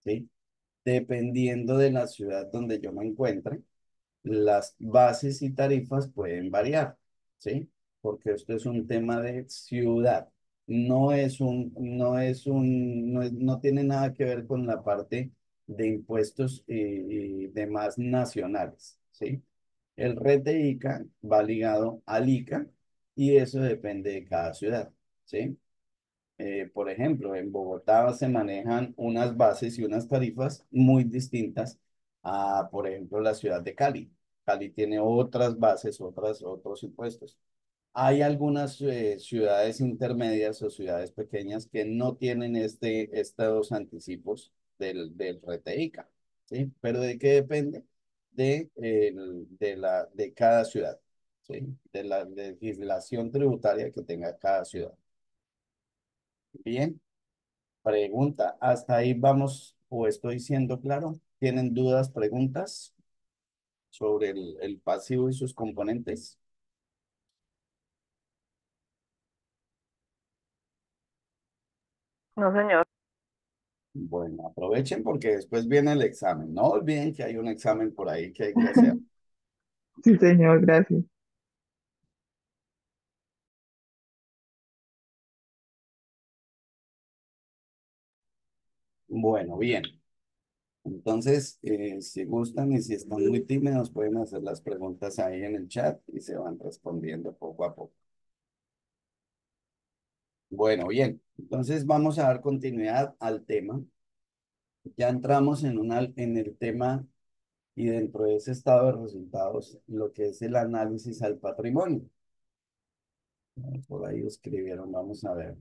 ¿sí? Dependiendo de la ciudad donde yo me encuentre, las bases y tarifas pueden variar, ¿sí? Porque esto es un tema de ciudad. No tiene nada que ver con la parte de impuestos y demás nacionales, ¿sí? El RETE ICA va ligado al ICA y eso depende de cada ciudad, ¿sí? Por ejemplo, en Bogotá se manejan unas bases y unas tarifas muy distintas a, por ejemplo, la ciudad de Cali. Cali tiene otras bases, otros impuestos. Hay algunas ciudades intermedias o ciudades pequeñas que no tienen estos anticipos del RTICA, ¿sí? Pero ¿de qué depende? De cada ciudad, ¿sí? De la legislación tributaria que tenga cada ciudad. Bien. Pregunta, ¿hasta ahí vamos o estoy siendo claro? ¿Tienen dudas, preguntas sobre el pasivo y sus componentes? No, señor. Bueno, aprovechen porque después viene el examen. No olviden que hay un examen por ahí que hay que hacer. Sí, señor, gracias. Bueno, bien. Entonces, si gustan y si están muy tímidos, pueden hacer las preguntas ahí en el chat y se van respondiendo poco a poco. Bueno, bien. Entonces vamos a dar continuidad al tema. Ya entramos en el tema y dentro de ese estado de resultados, lo que es el análisis al patrimonio. Por ahí escribieron, vamos a ver.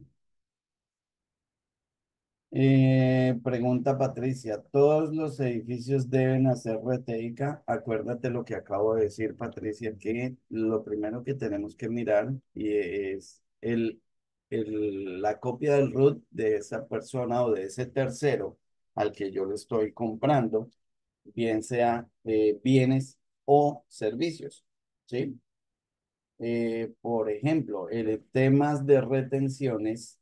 Pregunta Patricia, ¿todos los edificios deben hacer RTICA? Acuérdate lo que acabo de decir, Patricia, que lo primero que tenemos que mirar es la copia del RUT de esa persona o de ese tercero al que yo le estoy comprando, bien sea bienes o servicios, ¿sí? Por ejemplo, el temas de retenciones,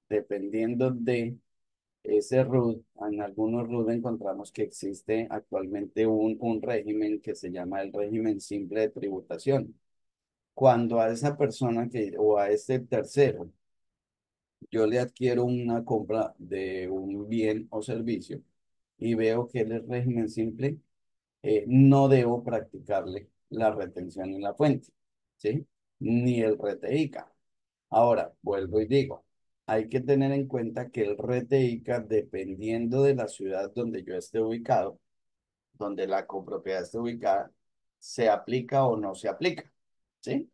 dependiendo de ese RUT, en algunos RUT encontramos que existe actualmente un régimen que se llama el régimen simple de tributación. Cuando a esa persona o a ese tercero yo le adquiero una compra de un bien o servicio y veo que él es régimen simple, no debo practicarle la retención en la fuente, ¿sí? Ni el RTICA. Ahora, vuelvo y digo, hay que tener en cuenta que el RTICA, dependiendo de la ciudad donde yo esté ubicado, donde la copropiedad esté ubicada, se aplica o no se aplica, ¿sí?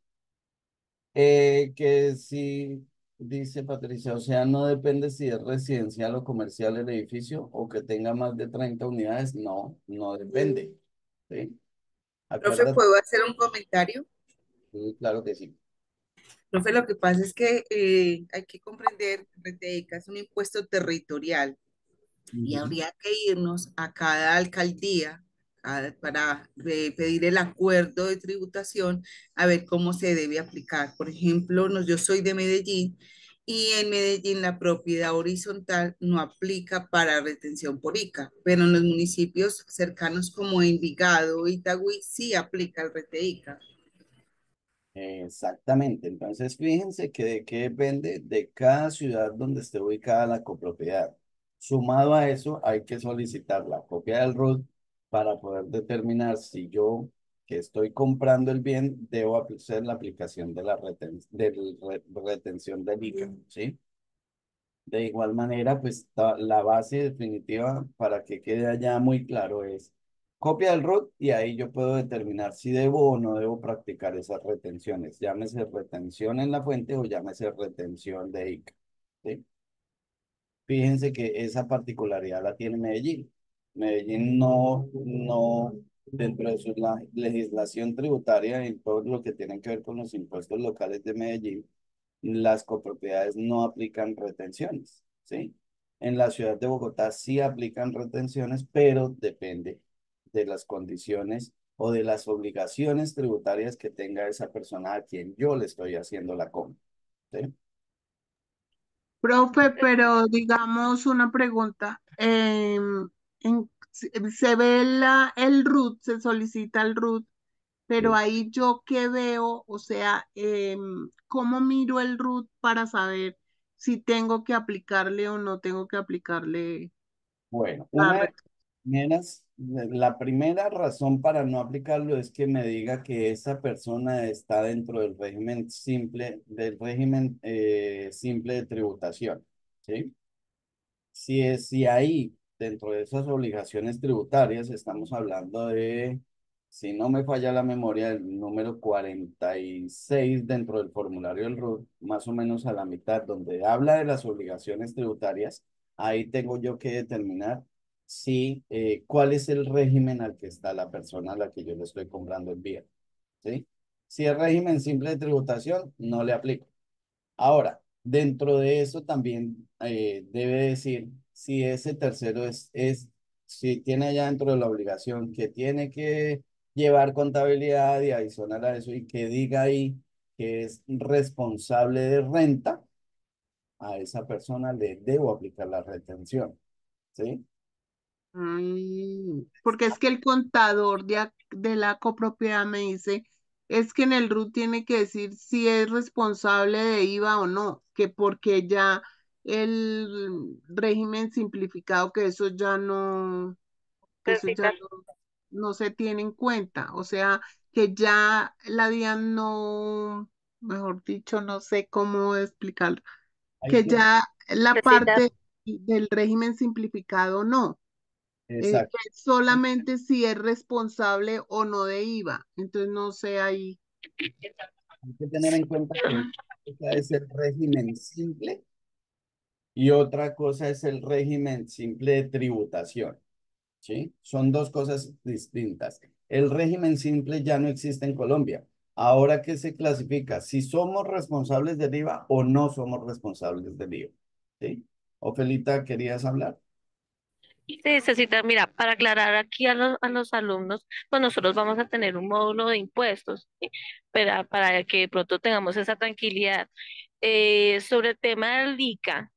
Que si, dice Patricia, o sea, no depende si es residencial o comercial el edificio o que tenga más de 30 unidades, no depende, ¿sí? Profe, Acuérdate, ¿puedo hacer un comentario? sí, claro que sí. Profe, lo que pasa es que hay que comprender que Reteca es un impuesto territorial y Ujú. habría que irnos a cada alcaldía para pedir el acuerdo de tributación a ver cómo se debe aplicar. Por ejemplo, yo soy de Medellín y en Medellín la propiedad horizontal no aplica para retención por ICA, pero en los municipios cercanos como Envigado, Itagüí, sí aplica el RTICA. Exactamente. Entonces, fíjense que de qué depende de cada ciudad donde esté ubicada la copropiedad. Sumado a eso, hay que solicitar la copia del RUT para poder determinar si yo, que estoy comprando el bien, debo hacer la aplicación de la retención del ICA, ¿sí? De igual manera, pues la base definitiva para que quede allá muy claro es copia del RUT y ahí yo puedo determinar si debo o no debo practicar esas retenciones. Llámese retención en la fuente o llámese retención de ICA. ¿Sí? Fíjense que esa particularidad la tiene Medellín. Medellín no, dentro de su legislación tributaria y todo lo que tiene que ver con los impuestos locales de Medellín, las copropiedades no aplican retenciones, ¿sí? En la ciudad de Bogotá sí aplican retenciones, pero depende de las condiciones o de las obligaciones tributarias que tenga esa persona a quien yo le estoy haciendo la compra, ¿sí? Profe, pero digamos una pregunta. Se ve el RUT, se solicita el RUT, pero Sí. ahí yo qué veo, o sea, ¿cómo miro el RUT para saber si tengo que aplicarle o no tengo que aplicarle Bueno, la una de red? la primera razón para no aplicarlo es que me diga que esa persona está dentro del régimen simple de tributación, ¿sí? Si ahí, dentro de esas obligaciones tributarias, estamos hablando de, si no me falla la memoria, el número 46 dentro del formulario del RUT, más o menos a la mitad, donde habla de las obligaciones tributarias, ahí tengo yo que determinar si, cuál es el régimen al que está la persona a la que yo le estoy comprando el bien, ¿sí? Si es régimen simple de tributación, no le aplico. Ahora, dentro de eso también debe decir si ese tercero si tiene allá dentro de la obligación que tiene que llevar contabilidad y adicional a eso y que diga ahí que es responsable de renta, a esa persona le debo aplicar la retención, ¿sí? Porque es que el contador de la copropiedad me dice, es que en el RUT tiene que decir si es responsable de IVA o no, que porque ya el régimen simplificado, que eso ya Necesitas no se tiene en cuenta, o sea, que ya la DIAN no, mejor dicho, no sé cómo explicarlo, Hay que que, ya la necesitas parte del régimen simplificado no exacto, que solamente si es responsable o no de IVA. Entonces, no sé ahí. hay que tener en cuenta que una cosa es el régimen simple y otra cosa es el régimen simple de tributación. ¿Sí? Son dos cosas distintas. El régimen simple ya no existe en Colombia. Ahora, ¿qué se clasifica? Si somos responsables del IVA o no somos responsables del IVA. ¿Sí? Ofelita, ¿querías hablar? Sí, necesita, mira, para aclarar aquí a los alumnos, pues nosotros vamos a tener un módulo de impuestos, ¿sí? Para que de pronto tengamos esa tranquilidad. Sobre el tema del ICA,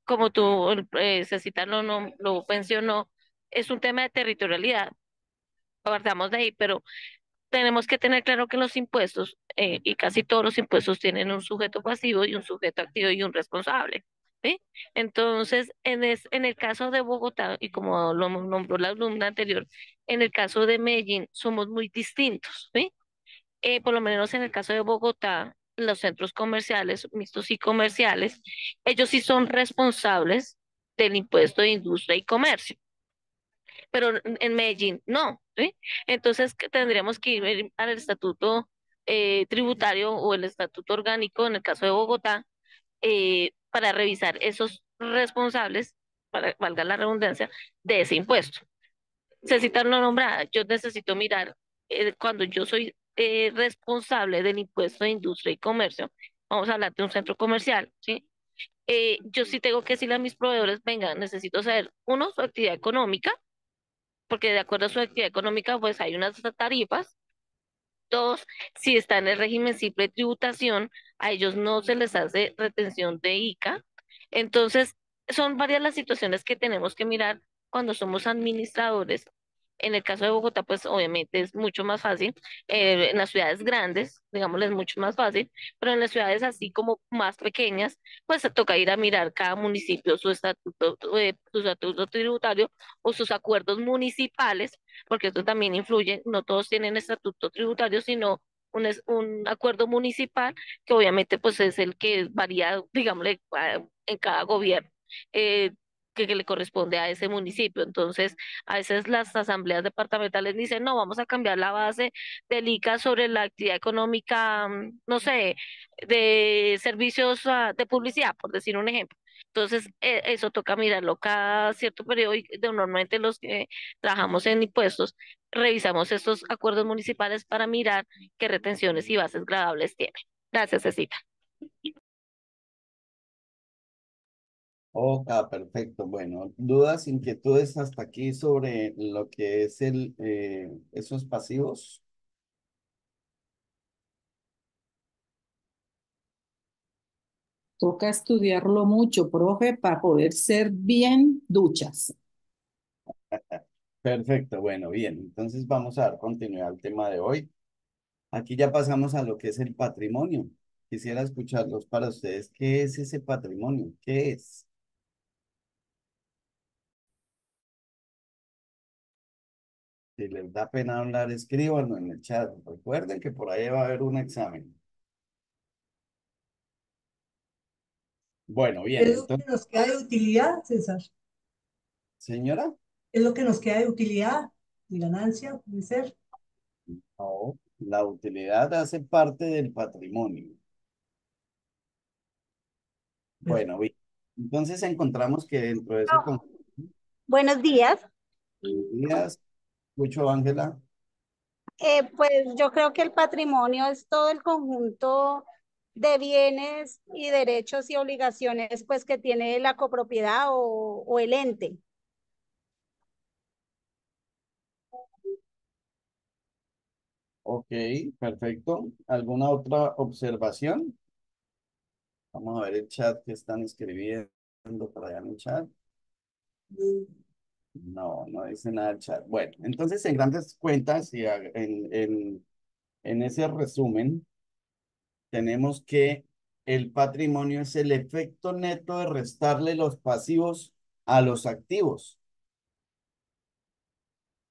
como tú, Cecita lo mencionó, es un tema de territorialidad, partamos de ahí, pero tenemos que tener claro que los impuestos, y casi todos los impuestos tienen un sujeto pasivo y un sujeto activo y un responsable. ¿Sí? Entonces, en el caso de Bogotá, y como lo nombró la alumna anterior, en el caso de Medellín somos muy distintos. ¿Sí? Por lo menos en el caso de Bogotá, los centros comerciales, mixtos y comerciales, ellos sí son responsables del impuesto de industria y comercio, pero en Medellín no, ¿sí? Entonces tendríamos que ir al estatuto tributario o el estatuto orgánico en el caso de Bogotá para revisar esos responsables, para valga la redundancia, de ese impuesto. Necesitan una nombrada, yo necesito mirar cuando yo soy responsable del impuesto de industria y comercio, vamos a hablar de un centro comercial, ¿sí? Yo sí tengo que decirle a mis proveedores, venga, necesito saber, uno, su actividad económica, porque de acuerdo a su actividad económica, pues hay unas tarifas. Dos, si está en el régimen simple de tributación, a ellos no se les hace retención de ICA. Entonces, son varias las situaciones que tenemos que mirar cuando somos administradores. En el caso de Bogotá, pues obviamente es mucho más fácil. En las ciudades grandes, digámosles, es mucho más fácil, pero en las ciudades así como más pequeñas, pues se toca ir a mirar cada municipio su estatuto tributario o sus acuerdos municipales, porque esto también influye, no todos tienen estatuto tributario, sino un acuerdo municipal que obviamente pues es el que varía, digámosle, en cada gobierno. eh, que le corresponde a ese municipio. Entonces, a veces las asambleas departamentales dicen, no, vamos a cambiar la base del ICA sobre la actividad económica, no sé, de servicios de publicidad, por decir un ejemplo. Entonces, eso toca mirarlo cada cierto periodo y normalmente los que trabajamos en impuestos revisamos estos acuerdos municipales para mirar qué retenciones y bases gradables tiene. Gracias, Cecita. Ok, perfecto. Bueno, dudas, inquietudes hasta aquí sobre lo que es esos pasivos. Toca estudiarlo mucho, profe, para poder ser bien duchas. Perfecto, bueno, bien. Entonces vamos a dar continuidad al tema de hoy. Aquí ya pasamos a lo que es el patrimonio. Quisiera escucharlos para ustedes. ¿Qué es ese patrimonio? ¿Qué es? Si les da pena hablar, escríbanlo en el chat. Recuerden que por ahí va a haber un examen. Bueno, bien, Es lo que entonces, nos queda de utilidad, César. señora, Es lo que nos queda de utilidad y ganancia, puede ser. no, la utilidad hace parte del patrimonio. Bueno, bien. Entonces encontramos que dentro de ese conjunto, Buenos días. días, escucho, Ángela. Pues yo creo que el patrimonio es todo el conjunto de bienes y derechos y obligaciones pues que tiene la copropiedad o el ente. Ok, perfecto. ¿Alguna otra observación? Vamos a ver el chat que están escribiendo por allá en el chat. No, no dice nada el chat. Bueno, entonces en grandes cuentas y en ese resumen, tenemos que el patrimonio es el efecto neto de restarle los pasivos a los activos.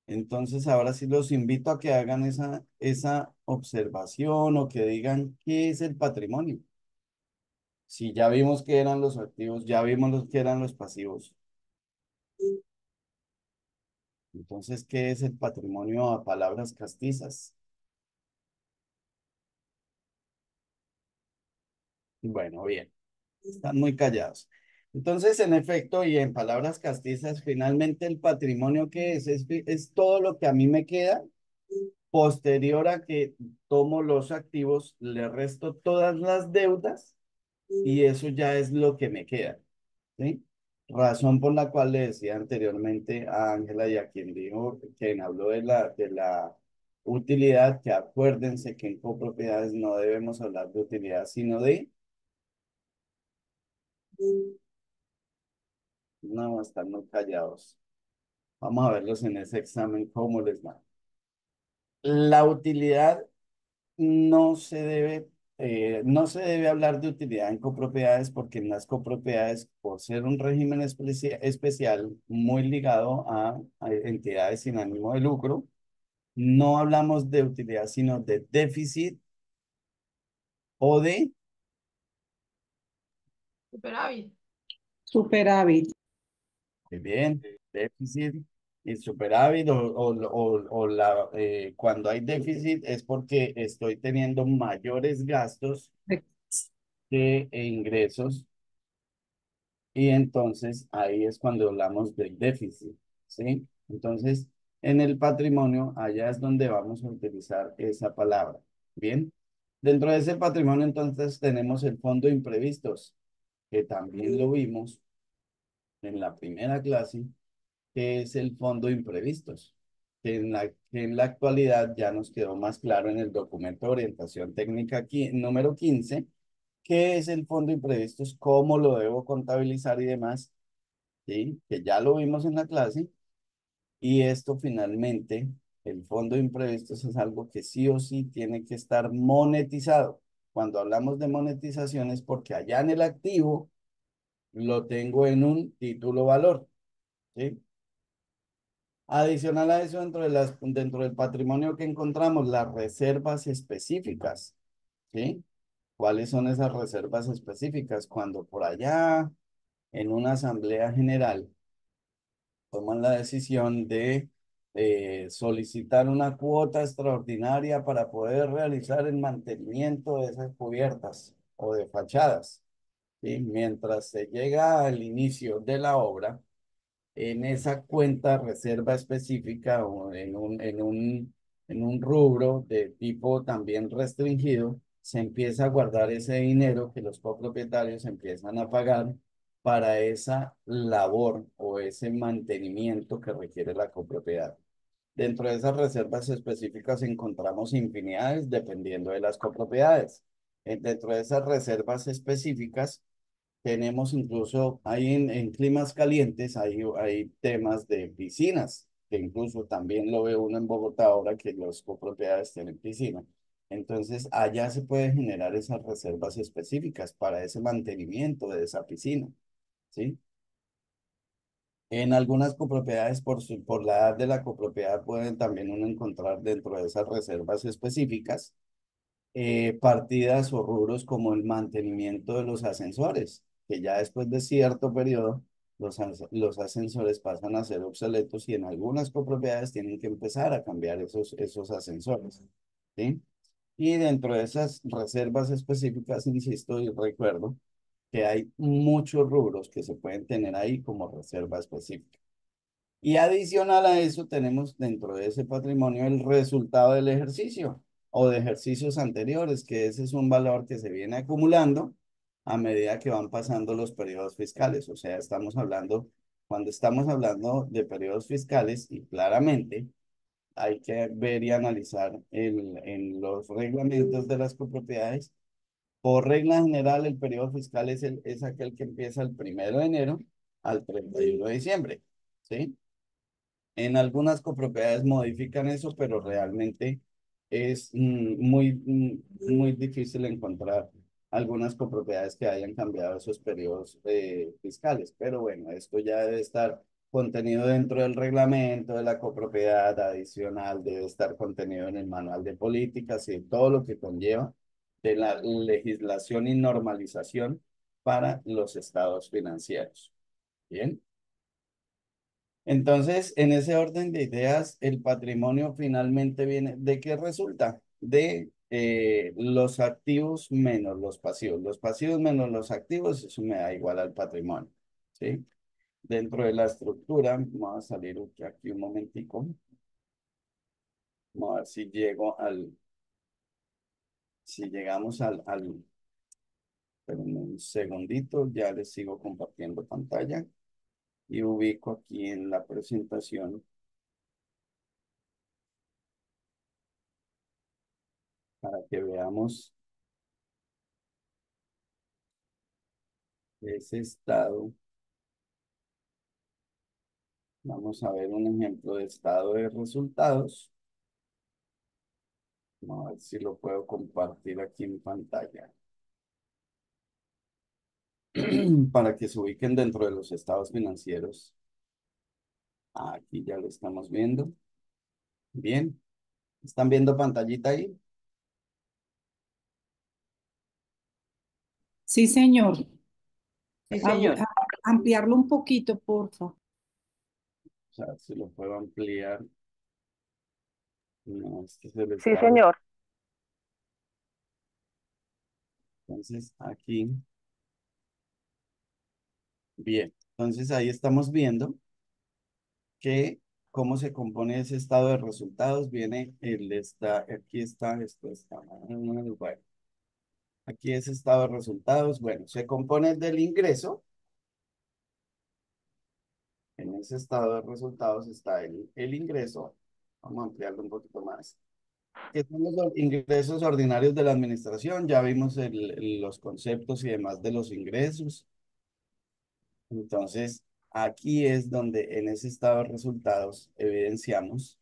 Entonces, ahora sí los invito a que hagan esa observación o que digan qué es el patrimonio. Si ya vimos que eran los activos, ya vimos los que eran los pasivos. Entonces, ¿qué es el patrimonio a palabras castizas? Bueno, bien. Están muy callados. Entonces, en efecto, y en palabras castizas, finalmente el patrimonio que es todo lo que a mí me queda posterior a que tomo los activos, le resto todas las deudas y eso ya es lo que me queda, ¿sí? Razón por la cual le decía anteriormente a Ángela y a quien habló de la utilidad, que acuérdense que en copropiedades no debemos hablar de utilidad, sino de, no, están muy callados. Vamos a verlos en ese examen, cómo les va. La utilidad no se debe, no se debe hablar de utilidad en copropiedades porque en las copropiedades, por ser un régimen especial muy ligado a entidades sin ánimo de lucro, no hablamos de utilidad, sino de déficit o de, Superávit. Superávit. muy bien, déficit y superávit cuando hay déficit es porque estoy teniendo mayores gastos que ingresos. Y entonces ahí es cuando hablamos del déficit, ¿sí? Entonces, en el patrimonio, allá es donde vamos a utilizar esa palabra, ¿bien? Dentro de ese patrimonio, entonces, tenemos el fondo de imprevistos, que también lo vimos en la primera clase, que es el fondo de imprevistos, que en la actualidad ya nos quedó más claro en el documento de orientación técnica aquí, número 15, qué es el fondo de imprevistos, cómo lo debo contabilizar y demás, ¿sí? Que ya lo vimos en la clase. Y esto finalmente, el fondo de imprevistos es algo que sí o sí tiene que estar monetizado. Cuando hablamos de monetización es porque allá en el activo lo tengo en un título valor, ¿sí? Adicional a eso, dentro del patrimonio que encontramos, las reservas específicas, ¿sí? ¿Cuáles son esas reservas específicas? Cuando por allá en una asamblea general toman la decisión de solicitar una cuota extraordinaria para poder realizar el mantenimiento de esas cubiertas o de fachadas, ¿sí? Mientras se llega al inicio de la obra, en esa cuenta reserva específica o en un rubro de tipo también restringido, se empieza a guardar ese dinero que los copropietarios empiezan a pagar para esa labor o ese mantenimiento que requiere la copropiedad. Dentro de esas reservas específicas encontramos infinidades dependiendo de las copropiedades. Dentro de esas reservas específicas tenemos incluso, ahí en climas calientes, hay temas de piscinas, que incluso también lo ve uno en Bogotá ahora que las copropiedades tienen piscina. Entonces, allá se puede generar esas reservas específicas para ese mantenimiento de esa piscina, ¿sí? En algunas copropiedades, por la edad de la copropiedad, pueden también uno encontrar dentro de esas reservas específicas partidas o rubros como el mantenimiento de los ascensores, que ya después de cierto periodo los ascensores pasan a ser obsoletos y en algunas copropiedades tienen que empezar a cambiar esos ascensores, ¿sí? Y dentro de esas reservas específicas, insisto y recuerdo que hay muchos rubros que se pueden tener ahí como reserva específica. Y adicional a eso, tenemos dentro de ese patrimonio el resultado del ejercicio o de ejercicios anteriores, que ese es un valor que se viene acumulando a medida que van pasando los periodos fiscales. O sea, cuando estamos hablando de periodos fiscales, y claramente hay que ver y analizar en los reglamentos de las copropiedades. Por regla general, el periodo fiscal es aquel que empieza el 1 de enero al 31 de diciembre, ¿sí? En algunas copropiedades modifican eso, pero realmente es muy difícil encontrar algunas copropiedades que hayan cambiado esos periodos fiscales. Pero bueno, esto ya debe estar contenido dentro del reglamento de la copropiedad adicional, debe estar contenido en el manual de políticas y todo lo que conlleva de la legislación y normalización para los estados financieros. Bien. Entonces, en ese orden de ideas, el patrimonio finalmente viene, ¿de qué resulta? De los activos menos los pasivos. Los pasivos menos los activos, eso me da igual al patrimonio, ¿sí? Dentro de la estructura, vamos a salir aquí un momentico. Vamos a ver si llegamos pero un segundito, ya les sigo compartiendo pantalla y ubico aquí en la presentación para que veamos ese estado. Vamos a ver un ejemplo de estado de resultados. Vamos a ver si lo puedo compartir aquí en pantalla. Para que se ubiquen dentro de los estados financieros. Aquí ya lo estamos viendo. Bien. ¿Están viendo pantallita ahí? Sí, señor. Sí, señor. Ampliarlo un poquito, por favor. O sea, si lo puedo ampliar. No, este es el Sí, estado. señor. Entonces, aquí. Bien. Entonces, ahí estamos viendo que cómo se compone ese estado de resultados. Aquí está, esto está. Bueno, Aquí es estado de resultados. Bueno, se compone del ingreso. En ese estado de resultados está el ingreso. Vamos a ampliarlo un poquito más. Que son los ingresos ordinarios de la administración. Ya vimos los conceptos y demás de los ingresos. Entonces, aquí es donde en ese estado de resultados evidenciamos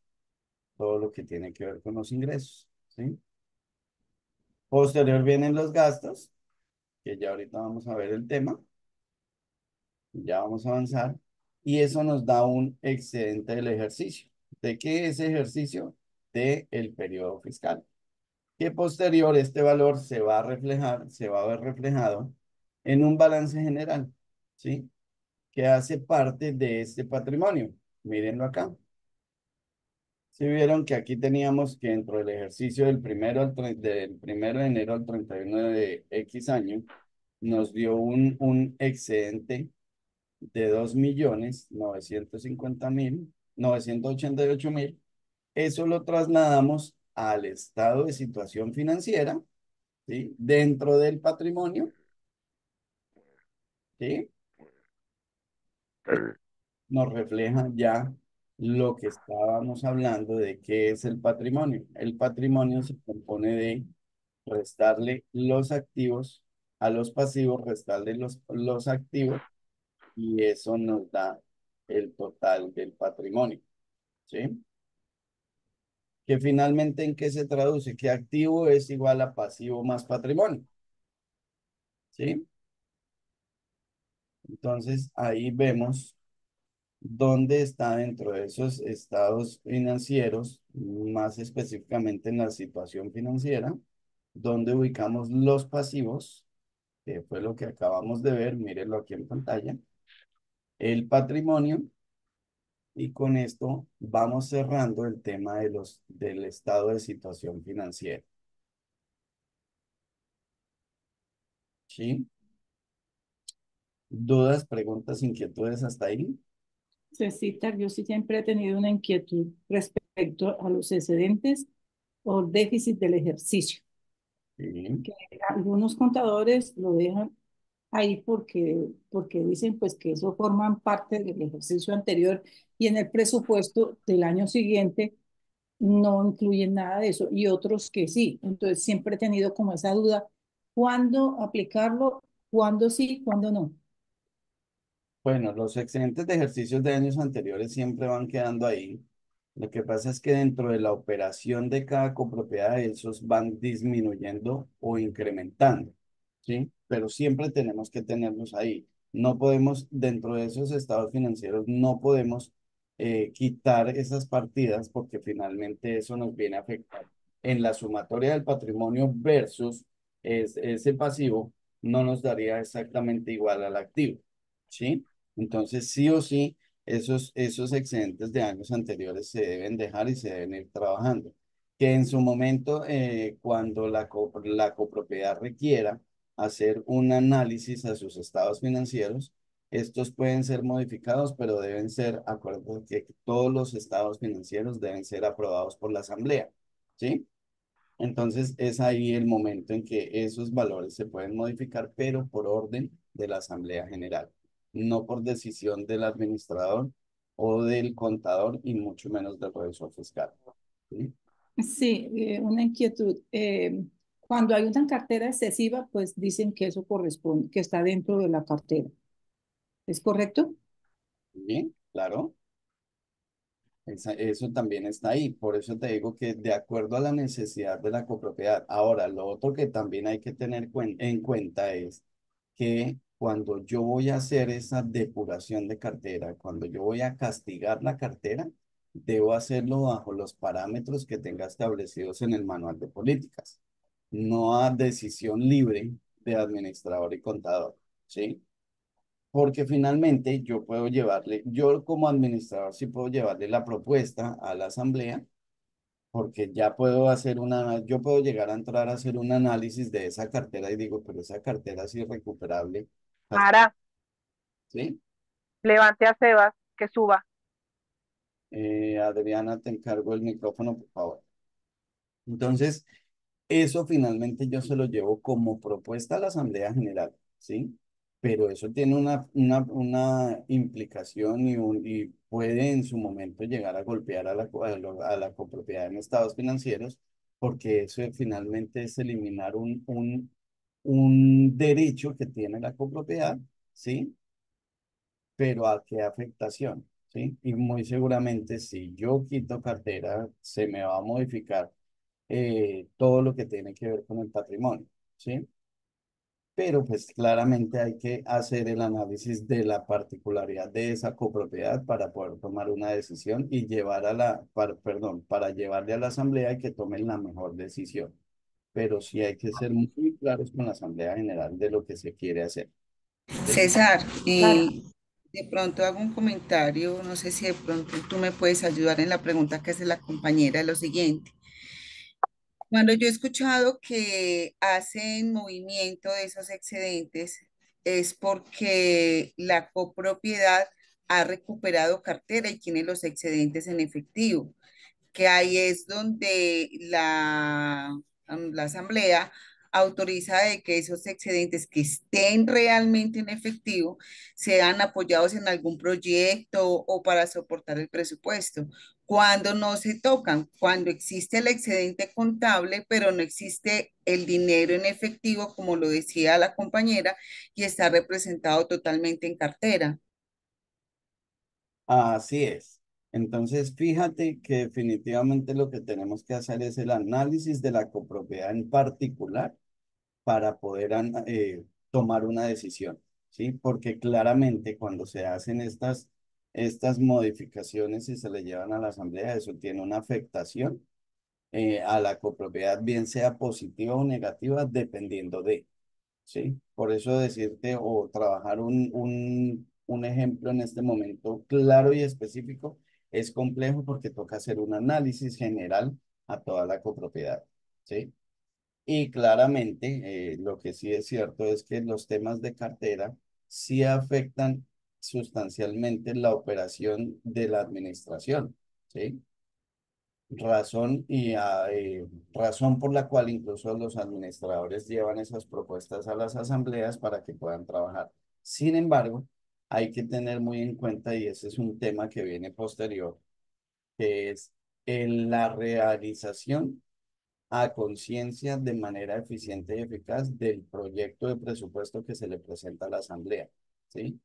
todo lo que tiene que ver con los ingresos, ¿sí? Posterior vienen los gastos, que ya ahorita vamos a ver el tema. Ya vamos a avanzar. Y eso nos da un excedente del ejercicio. ¿De qué es ejercicio? De el periodo fiscal. Que posterior este valor se va a reflejar, se va a ver reflejado en un balance general, ¿sí? Que hace parte de este patrimonio. Mírenlo acá. Si vieron que aquí teníamos que dentro del ejercicio del primero de enero al 31 de X año, nos dio un excedente de 2.950.988.000. Eso lo trasladamos al estado de situación financiera, ¿sí? Dentro del patrimonio, ¿sí? Nos refleja ya lo que estábamos hablando de qué es el patrimonio. El patrimonio se compone de restarle los activos a los pasivos, restarle los activos, y eso nos da el total del patrimonio, ¿sí? Que finalmente ¿en qué se traduce? Que activo es igual a pasivo más patrimonio, ¿sí? Entonces ahí vemos dónde está dentro de esos estados financieros, más específicamente en la situación financiera, donde ubicamos los pasivos, que fue lo que acabamos de ver, mírenlo aquí en pantalla, el patrimonio, y con esto vamos cerrando el tema del estado de situación financiera, ¿sí? ¿Dudas, preguntas, inquietudes hasta ahí? Cecita, yo sí siempre he tenido una inquietud respecto a los excedentes o déficit del ejercicio, Sí. que algunos contadores lo dejan ahí porque dicen pues que eso forman parte del ejercicio anterior y en el presupuesto del año siguiente no incluyen nada de eso y otros que sí. Entonces siempre he tenido como esa duda, ¿cuándo aplicarlo? ¿Cuándo sí? ¿Cuándo no? Bueno, los excedentes de ejercicios de años anteriores siempre van quedando ahí. Lo que pasa es que dentro de la operación de cada copropiedad, esos van disminuyendo o incrementando, ¿sí? Pero siempre tenemos que tenerlos ahí. No podemos, dentro de esos estados financieros, no podemos quitar esas partidas porque finalmente eso nos viene a afectar. En la sumatoria del patrimonio versus ese pasivo, no nos daría exactamente igual al activo, ¿sí? Entonces, sí o sí, esos excedentes de años anteriores se deben dejar y se deben ir trabajando. Que en su momento, cuando la copropiedad requiera hacer un análisis a sus estados financieros, estos pueden ser modificados, pero deben ser, acuérdense que todos los estados financieros deben ser aprobados por la asamblea, ¿sí? Entonces es ahí el momento en que esos valores se pueden modificar, pero por orden de la Asamblea General, no por decisión del administrador o del contador y mucho menos del revisor fiscal, ¿sí? Sí, una inquietud. Cuando hay una cartera excesiva, pues dicen que eso corresponde, que está dentro de la cartera. ¿Es correcto? Bien, claro. Eso también está ahí, por eso te digo que de acuerdo a la necesidad de la copropiedad. Ahora, lo otro que también hay que tener en cuenta es que cuando yo voy a hacer esa depuración de cartera, cuando yo voy a castigar la cartera, debo hacerlo bajo los parámetros que tenga establecidos en el manual de políticas, no a decisión libre de administrador y contador, ¿sí? Porque finalmente yo puedo llevarle, yo como administrador sí puedo llevarle la propuesta a la asamblea, porque ya puedo hacer yo puedo llegar a entrar a hacer un análisis de esa cartera y digo, pero esa cartera es irrecuperable, Mara, ¿sí? levante a Sebas, que suba. Adriana, te encargo el micrófono, por favor. Entonces, Eso finalmente yo se lo llevo como propuesta a la Asamblea General, ¿sí? Pero eso tiene una implicación y puede en su momento llegar a golpear a la copropiedad en estados financieros, porque eso finalmente es eliminar un derecho que tiene la copropiedad, ¿sí? Pero ¿a qué afectación? ¿Sí? Y muy seguramente si yo quito cartera, se me va a modificar todo lo que tiene que ver con el patrimonio, ¿sí? Pero pues claramente hay que hacer el análisis de la particularidad de esa copropiedad para poder tomar una decisión y llevar perdón, para llevarle a la asamblea y que tomen la mejor decisión. Pero sí hay que ser muy claros con la asamblea general de lo que se quiere hacer, ¿sí? César, Clara, de pronto hago un comentario, no sé si de pronto tú me puedes ayudar en la pregunta que hace la compañera, lo siguiente. Cuando yo he escuchado que hacen movimiento de esos excedentes, es porque la copropiedad ha recuperado cartera y tiene los excedentes en efectivo, que ahí es donde la asamblea autoriza de que esos excedentes que estén realmente en efectivo sean apoyados en algún proyecto o para soportar el presupuesto. Cuando no se tocan, cuando existe el excedente contable, pero no existe el dinero en efectivo, como lo decía la compañera, y está representado totalmente en cartera. Así es. Entonces, fíjate que definitivamente lo que tenemos que hacer es el análisis de la copropiedad en particular para poder tomar una decisión, ¿sí? Porque claramente cuando se hacen estas modificaciones y se le llevan a la asamblea, eso tiene una afectación a la copropiedad, bien sea positiva o negativa, dependiendo de, ¿sí? Por eso decirte o trabajar un ejemplo en este momento claro y específico es complejo porque toca hacer un análisis general a toda la copropiedad, ¿sí? Y claramente, lo que sí es cierto es que los temas de cartera sí afectan sustancialmente la operación de la administración, ¿sí? Razón por la cual incluso los administradores llevan esas propuestas a las asambleas para que puedan trabajar. Sin embargo, hay que tener muy en cuenta, y ese es un tema que viene posterior, que es en la realización a conciencia de manera eficiente y eficaz del proyecto de presupuesto que se le presenta a la asamblea, ¿sí?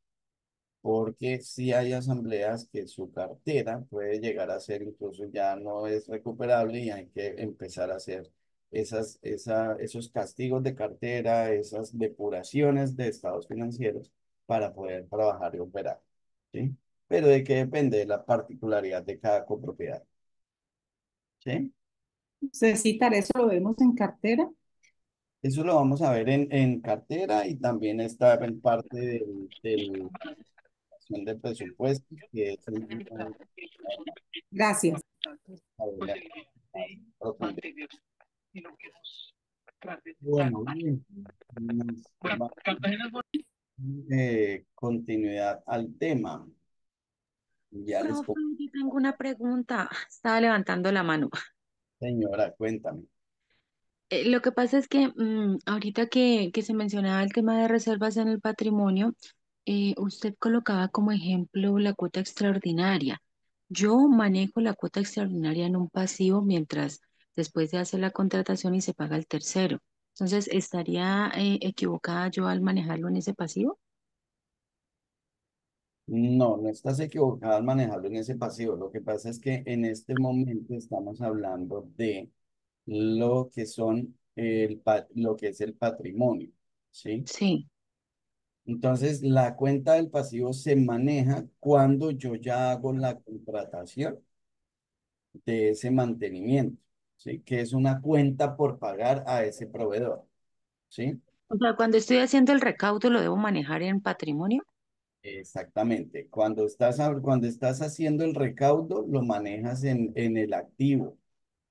Porque si hay asambleas que su cartera puede llegar a ser incluso ya no es recuperable y hay que empezar a hacer esos castigos de cartera, esas depuraciones de estados financieros para poder trabajar y operar, ¿sí? Pero de qué depende de la particularidad de cada copropiedad, ¿sí? Cecitar, eso lo vemos en cartera. Eso lo vamos a ver en cartera y también está en parte del presupuesto, que es Gracias. bueno, bien. Continuidad al tema. Ya les Profe, yo tengo una pregunta. Estaba levantando la mano. señora, cuéntame. Lo que pasa es que ahorita que se mencionaba el tema de reservas en el patrimonio, usted colocaba como ejemplo la cuota extraordinaria. Yo manejo la cuota extraordinaria en un pasivo mientras después se hace la contratación y se paga el tercero. Entonces, ¿estaría equivocada yo al manejarlo en ese pasivo? No, no estás equivocada al manejarlo en ese pasivo. Lo que pasa es que en este momento estamos hablando de lo que son lo que es el patrimonio, ¿sí? Sí. Entonces, la cuenta del pasivo se maneja cuando yo ya hago la contratación de ese mantenimiento, ¿sí? Que es una cuenta por pagar a ese proveedor, ¿sí? O sea, cuando estoy haciendo el recaudo, ¿lo debo manejar en patrimonio? Exactamente. Cuando estás haciendo el recaudo, lo manejas en el activo.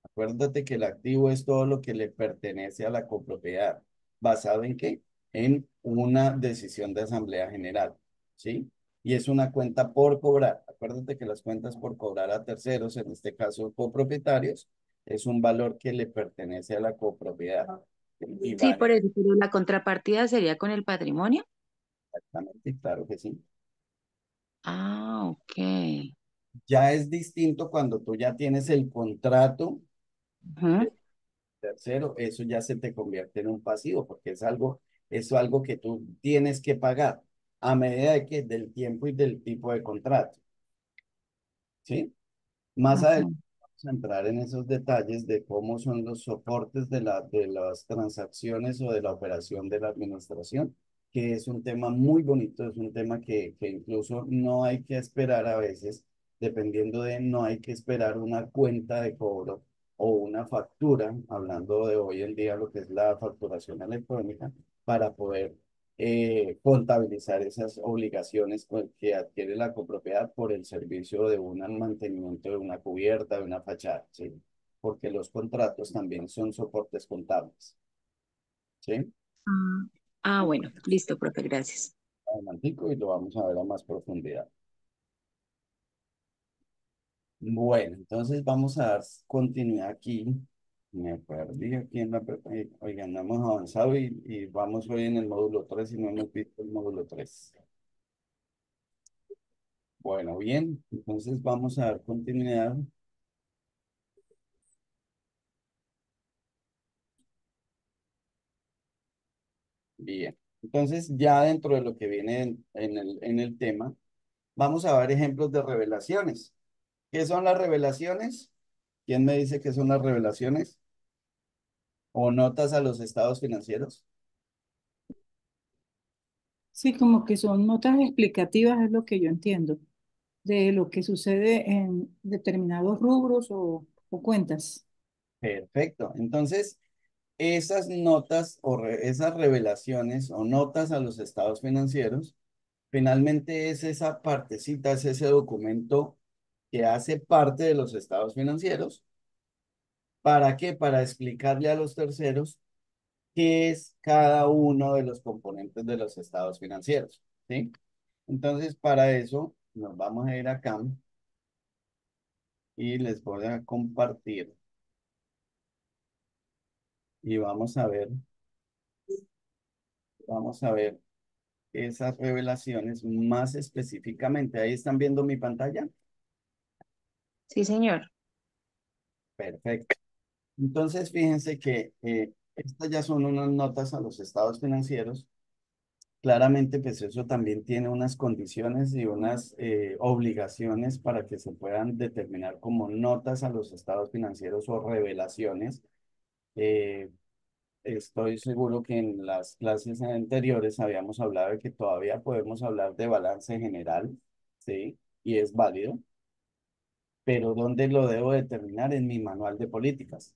Acuérdate que el activo es todo lo que le pertenece a la copropiedad. ¿Basado en qué? En una decisión de asamblea general, ¿sí? Y es una cuenta por cobrar. Acuérdate que las cuentas por cobrar a terceros, en este caso copropietarios, es un valor que le pertenece a la copropiedad. Y Sí, va por eso, pero la contrapartida sería con el patrimonio. exactamente, claro que sí. Ah, ok. Ya es distinto cuando tú ya tienes el contrato Ujú. tercero, eso ya se te convierte en un pasivo, porque es algo que tú tienes que pagar a medida de que del tiempo y del tipo de contrato, ¿sí? Más Ajá. adelante vamos a entrar en esos detalles de cómo son los soportes de las transacciones o de la operación de la administración, que es un tema muy bonito, es un tema que incluso no hay que esperar a veces, dependiendo de, no hay que esperar una cuenta de cobro o una factura, hablando de hoy en día lo que es la facturación electrónica, para poder contabilizar esas obligaciones que adquiere la copropiedad por el servicio de un mantenimiento de una cubierta, de una fachada, ¿sí? Porque los contratos también son soportes contables, ¿sí? Ah, bueno, listo, profe, gracias. Adelantico y lo vamos a ver a más profundidad. Bueno, entonces vamos a dar continuidad aquí. Me perdí aquí en oigan, no hemos avanzado y vamos hoy en el módulo 3 y no hemos visto el módulo 3. Bueno, bien, entonces vamos a dar continuidad. Bien, entonces ya dentro de lo que viene en el tema, vamos a ver ejemplos de revelaciones. ¿Qué son las revelaciones? ¿Quién me dice qué son las revelaciones? ¿O notas a los estados financieros? Sí, como que son notas explicativas, es lo que yo entiendo, de lo que sucede en determinados rubros o cuentas. Perfecto. Entonces, esas notas esas revelaciones o notas a los estados financieros, finalmente es esa partecita, es ese documento que hace parte de los estados financieros. ¿Para qué? Para explicarle a los terceros qué es cada uno de los componentes de los estados financieros, ¿sí? Entonces, para eso nos vamos a ir acá y les voy a compartir y vamos a ver esas revelaciones más específicamente. Ahí están viendo mi pantalla. Sí, señor. Perfecto. Entonces, fíjense que estas ya son unas notas a los estados financieros. Claramente, pues eso también tiene unas condiciones y unas obligaciones para que se puedan determinar como notas a los estados financieros o revelaciones. Eh, Estoy seguro que en las clases anteriores habíamos hablado de que todavía podemos hablar de balance general, ¿sí? Y es válido, pero ¿dónde lo debo determinar? En mi manual de políticas.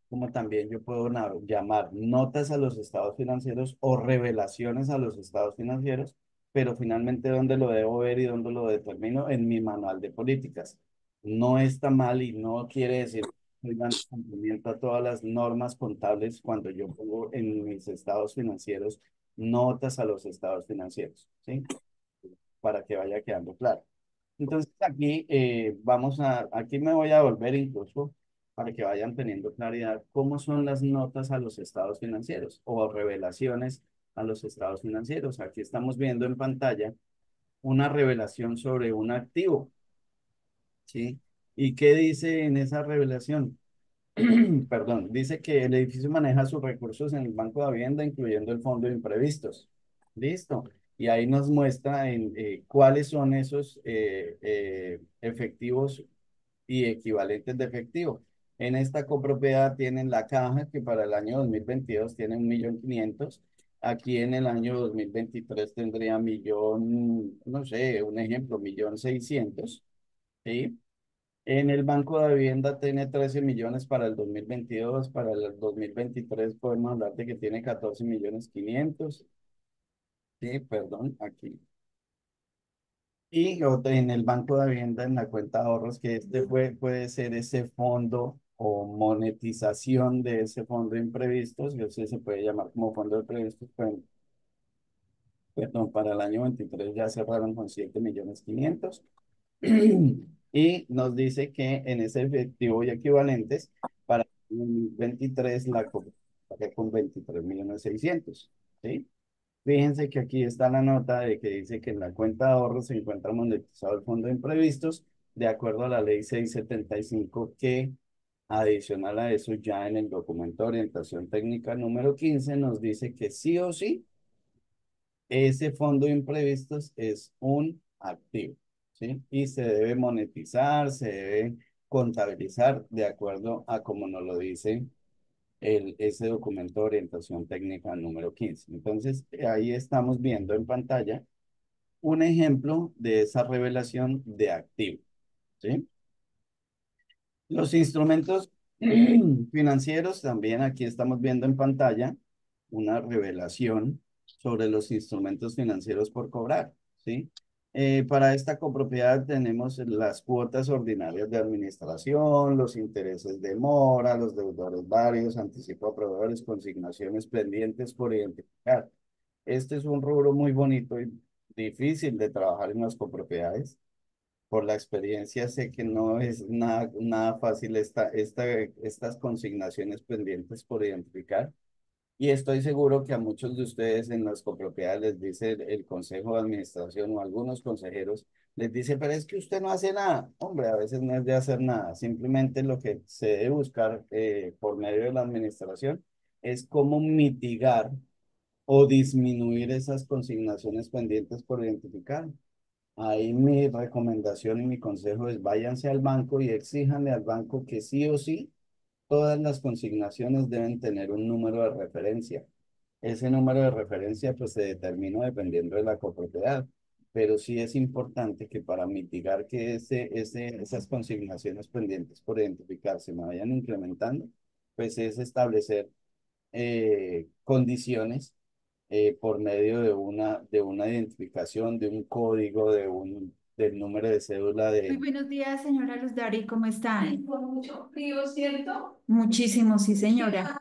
Como también yo puedo llamar notas a los estados financieros o revelaciones a los estados financieros, pero finalmente ¿dónde lo debo ver y dónde lo determino? En mi manual de políticas. No está mal y no quiere decir que estoy dando cumplimiento a todas las normas contables cuando yo pongo en mis estados financieros notas a los estados financieros, ¿sí? Para que vaya quedando claro. Entonces aquí aquí me voy a volver incluso para que vayan teniendo claridad cómo son las notas a los estados financieros o revelaciones a los estados financieros. Aquí estamos viendo en pantalla una revelación sobre un activo, ¿sí? ¿Y qué dice en esa revelación? Perdón, dice que el edificio maneja sus recursos en el Banco de Hacienda, incluyendo el fondo de imprevistos. Listo. Y ahí nos muestra cuáles son esos efectivos y equivalentes de efectivo. En esta copropiedad tienen la caja que para el año 2022 tiene 1.500.000. Aquí en el año 2023 tendría millón, no sé, un ejemplo, 1.600.000. ¿Sí? En el Banco de Vivienda tiene 13 millones para el 2022, para el 2023 podemos hablar de que tiene 14.500.000. Sí, perdón, aquí. Y en el Banco de Vivienda, en la cuenta de ahorros, que puede ser ese fondo o monetización de ese fondo de imprevistos, que se puede llamar como fondo de imprevistos, perdón, para el año 23 ya cerraron con 7.500.000. y nos dice que en ese efectivo y equivalentes, para 2023 la pagué con 23.600.000, ¿sí? Fíjense que aquí está la nota de que dice que en la cuenta de ahorros se encuentra monetizado el fondo de imprevistos de acuerdo a la ley 675 que adicional a eso ya en el documento de orientación técnica número 15 nos dice que sí o sí ese fondo de imprevistos es un activo, ¿sí? Y se debe monetizar, se debe contabilizar de acuerdo a como nos lo dice ese documento de orientación técnica número 15. Entonces, ahí estamos viendo en pantalla un ejemplo de esa revelación de activo, ¿sí? Los instrumentos financieros, también aquí estamos viendo en pantalla una revelación sobre los instrumentos financieros por cobrar, ¿sí? Para esta copropiedad tenemos las cuotas ordinarias de administración, los intereses de mora, los deudores varios, anticipo a proveedores, consignaciones pendientes por identificar. Este es un rubro muy bonito y difícil de trabajar en las copropiedades. Por la experiencia sé que no es nada fácil estas consignaciones pendientes por identificar. Y estoy seguro que a muchos de ustedes en las copropiedades les dice el consejo de administración o algunos consejeros, les dice, pero es que usted no hace nada. Hombre, a veces no es de hacer nada. Simplemente lo que se debe buscar por medio de la administración es cómo mitigar o disminuir esas consignaciones pendientes por identificar. Ahí mi recomendación y mi consejo es váyanse al banco y exíjanle al banco que sí o sí todas las consignaciones deben tener un número de referencia. Ese número de referencia pues se determina dependiendo de la copropiedad, pero sí es importante que para mitigar que esas consignaciones pendientes por identificar se me vayan incrementando, pues es establecer condiciones por medio de una identificación, de un código, del número de cédula Muy de... buenos días, señora Luz Dari, ¿cómo están? Con mucho frío, ¿cierto? Muchísimo, sí, señora.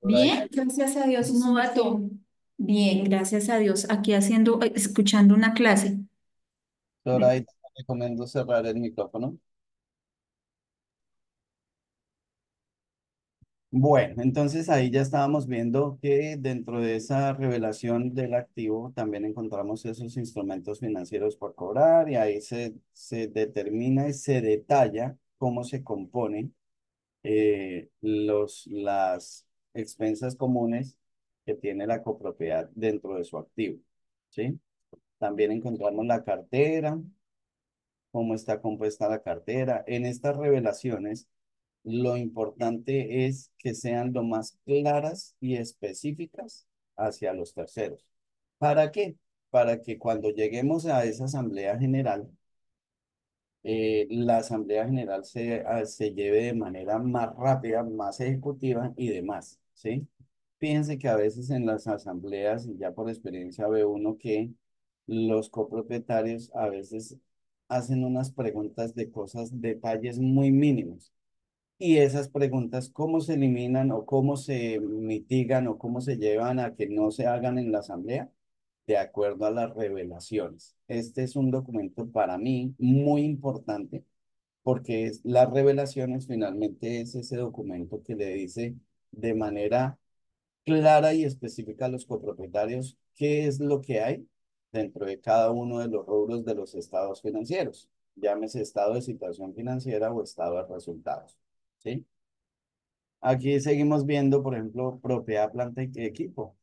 Bien, gracias a Dios. ¿Cómo va todo? Bien, gracias a Dios. Aquí haciendo, escuchando una clase. Ahora ahí te recomiendo cerrar el micrófono. Bueno, entonces ahí ya estábamos viendo que dentro de esa revelación del activo también encontramos esos instrumentos financieros por cobrar y ahí se determina y se detalla cómo se componen las expensas comunes que tiene la copropiedad dentro de su activo, ¿sí? También encontramos la cartera, cómo está compuesta la cartera. En estas revelaciones, lo importante es que sean lo más claras y específicas hacia los terceros. ¿Para qué? Para que cuando lleguemos a esa asamblea general, la asamblea general se lleve de manera más rápida, más ejecutiva y demás, ¿sí? Fíjense que a veces en las asambleas, y ya por experiencia ve uno que los copropietarios a veces hacen unas preguntas de cosas, detalles muy mínimos. Y esas preguntas, ¿cómo se eliminan o cómo se mitigan o cómo se llevan a que no se hagan en la asamblea? De acuerdo a las revelaciones. Este es un documento para mí muy importante porque las revelaciones finalmente es ese documento que le dice de manera clara y específica a los copropietarios qué es lo que hay dentro de cada uno de los rubros de los estados financieros. Llámese estado de situación financiera o estado de resultados, ¿sí? Aquí seguimos viendo, por ejemplo, propiedad, planta y equipo.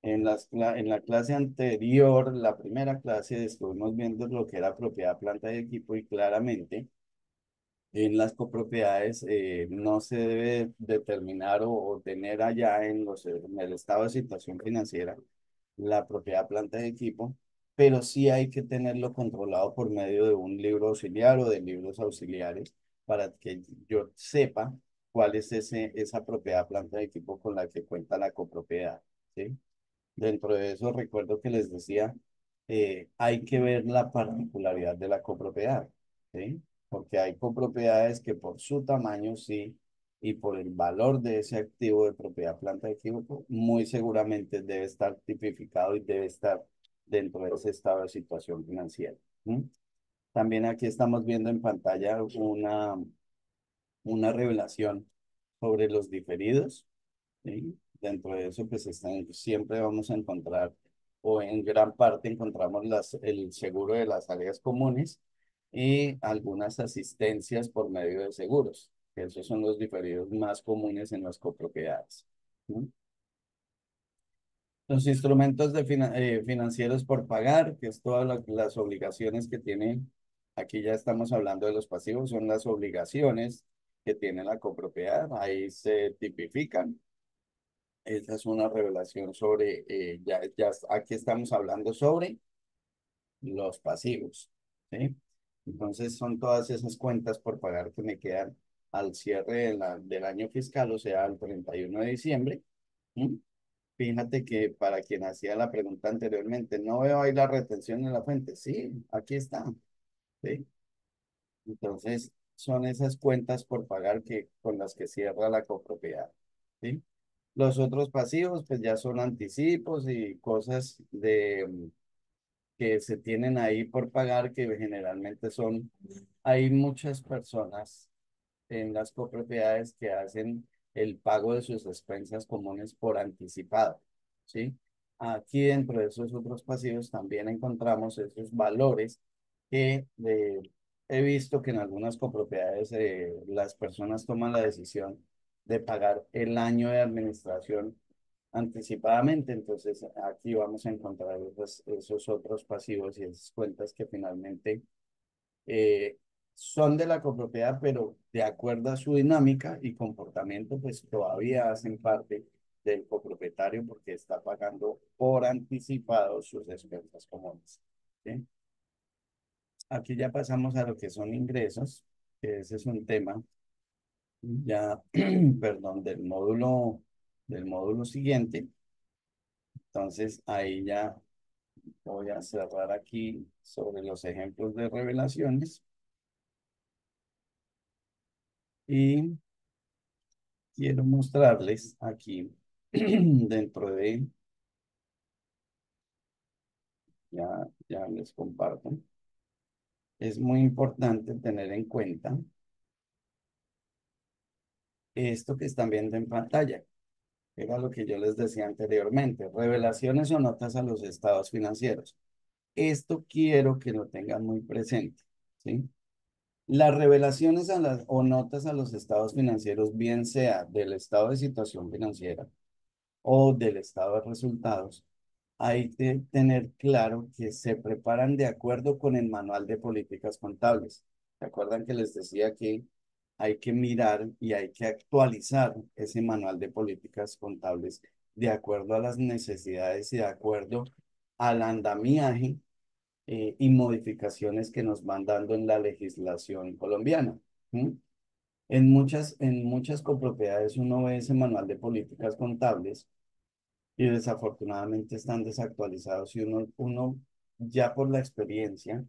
En la clase anterior, la primera clase, estuvimos viendo lo que era propiedad, planta y equipo y claramente en las copropiedades no se debe determinar o tener allá en el estado de situación financiera la propiedad, planta y equipo, pero sí hay que tenerlo controlado por medio de un libro auxiliar o de libros auxiliares para que yo sepa cuál es esa propiedad, planta y equipo con la que cuenta la copropiedad, ¿sí? Dentro de eso recuerdo que les decía, hay que ver la particularidad de la copropiedad, ¿sí? Porque hay copropiedades que por su tamaño sí, y por el valor de ese activo de propiedad, planta de equipo, muy seguramente debe estar tipificado y debe estar dentro de ese estado de situación financiera. ¿Mm? También aquí estamos viendo en pantalla una revelación sobre los diferidos, ¿sí? Dentro de eso, pues siempre vamos a encontrar, o en gran parte encontramos el seguro de las áreas comunes y algunas asistencias por medio de seguros, que esos son los diferidos más comunes en las copropiedades, ¿no? Los instrumentos financieros por pagar, que es todas las obligaciones que tiene, aquí ya estamos hablando de los pasivos, son las obligaciones que tiene la copropiedad, ahí se tipifican. Esa es una revelación sobre, aquí estamos hablando sobre los pasivos, ¿sí? Entonces son todas esas cuentas por pagar que me quedan al cierre del año fiscal, o sea, al 31 de diciembre. ¿Mm? Fíjate que para quien hacía la pregunta anteriormente, no veo ahí la retención en la fuente. Sí, aquí está, ¿sí? Entonces son esas cuentas por pagar con las que cierra la copropiedad, ¿sí? Los otros pasivos, pues ya son anticipos y cosas que se tienen ahí por pagar, que generalmente hay muchas personas en las copropiedades que hacen el pago de sus expensas comunes por anticipado, ¿sí? Aquí dentro de esos otros pasivos también encontramos esos valores que he visto que en algunas copropiedades las personas toman la decisión de pagar el año de administración anticipadamente. Entonces aquí vamos a encontrar esos otros pasivos y esas cuentas que finalmente eh, son de la copropiedad, pero de acuerdo a su dinámica y comportamiento, pues todavía hacen parte del copropietario porque está pagando por anticipado sus expensas comunes, ¿sí? Aquí ya pasamos a lo que son ingresos, que ese es un tema ya, perdón, del módulo siguiente. Entonces ahí ya voy a cerrar aquí sobre los ejemplos de revelaciones y quiero mostrarles aquí dentro de, ya les comparto. Es muy importante tener en cuenta esto que están viendo en pantalla. Era lo que yo les decía anteriormente, revelaciones o notas a los estados financieros. Esto quiero que lo tengan muy presente, ¿sí? Las revelaciones o notas a los estados financieros, bien sea del estado de situación financiera o del estado de resultados, hay que tener claro que se preparan de acuerdo con el manual de políticas contables. ¿Se acuerdan que les decía que hay que mirar y hay que actualizar ese manual de políticas contables de acuerdo a las necesidades y de acuerdo al andamiaje y modificaciones que nos van dando en la legislación colombiana? ¿Mm? En muchas copropiedades uno ve ese manual de políticas contables y desafortunadamente están desactualizados y uno ya por la experiencia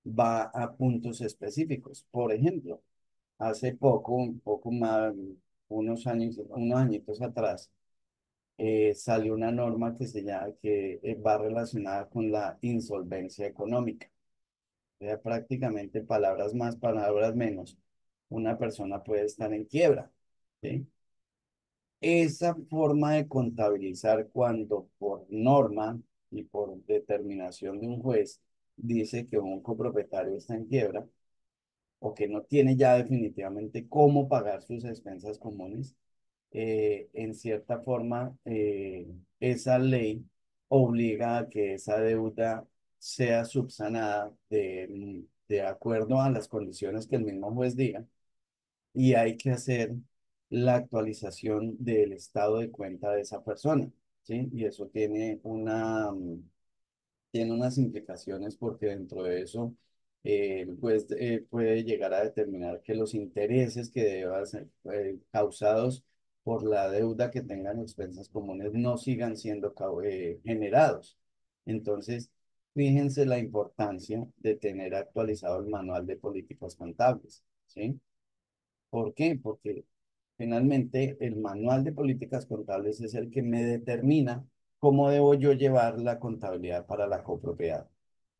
va a puntos específicos. Por ejemplo, hace poco, un poco más, unos añitos atrás, salió una norma que va relacionada con la insolvencia económica. O sea, prácticamente palabras más, palabras menos, una persona puede estar en quiebra, ¿sí? Esa forma de contabilizar cuando por norma y por determinación de un juez dice que un copropietario está en quiebra o que no tiene ya definitivamente cómo pagar sus expensas comunes, en cierta forma esa ley obliga a que esa deuda sea subsanada de acuerdo a las condiciones que el mismo juez diga y hay que hacer la actualización del estado de cuenta de esa persona, ¿sí? Y eso tiene unas implicaciones porque dentro de eso, pues, puede llegar a determinar que los intereses que deban ser causados por la deuda que tengan expensas comunes no sigan siendo generados. Entonces, fíjense la importancia de tener actualizado el manual de políticas contables, ¿sí? ¿Por qué? Porque finalmente el manual de políticas contables es el que me determina cómo debo yo llevar la contabilidad para la copropiedad.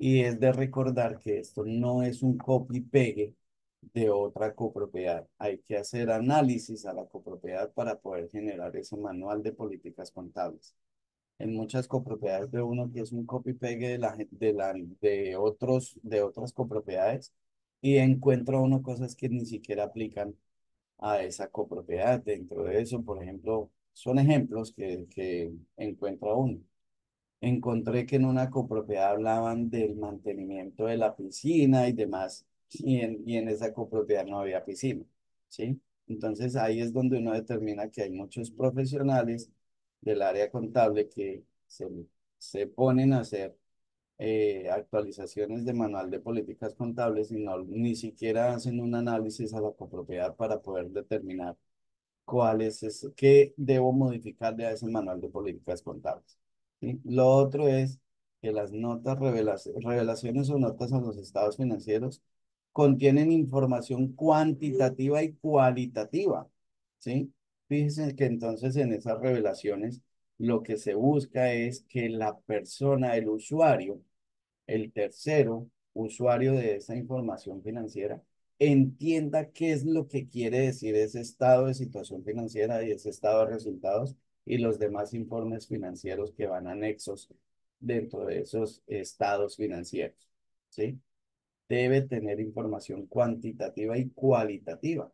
y es de recordar que esto no es un copy-pegue de otra copropiedad. Hay que hacer análisis a la copropiedad para poder generar ese manual de políticas contables. En muchas copropiedades de uno que es un copy-pegue de otras copropiedades y encuentra uno cosas que ni siquiera aplican a esa copropiedad. Dentro de eso, por ejemplo, son ejemplos que encuentra uno. Encontré que en una copropiedad hablaban del mantenimiento de la piscina y demás, y en esa copropiedad no había piscina, ¿sí? Entonces ahí es donde uno determina que hay muchos profesionales del área contable que se ponen a hacer actualizaciones de manual de políticas contables y no, ni siquiera hacen un análisis a la copropiedad para poder determinar qué debo modificarle a ese manual de políticas contables. ¿Sí? Lo otro es que las notas, revelaciones o notas a los estados financieros contienen información cuantitativa y cualitativa. ¿Sí? Fíjense que entonces en esas revelaciones lo que se busca es que la persona, el usuario, el tercero usuario de esa información financiera, entienda qué es lo que quiere decir ese estado de situación financiera y ese estado de resultados y los demás informes financieros que van anexos dentro de esos estados financieros, ¿sí? Debe tener información cuantitativa y cualitativa,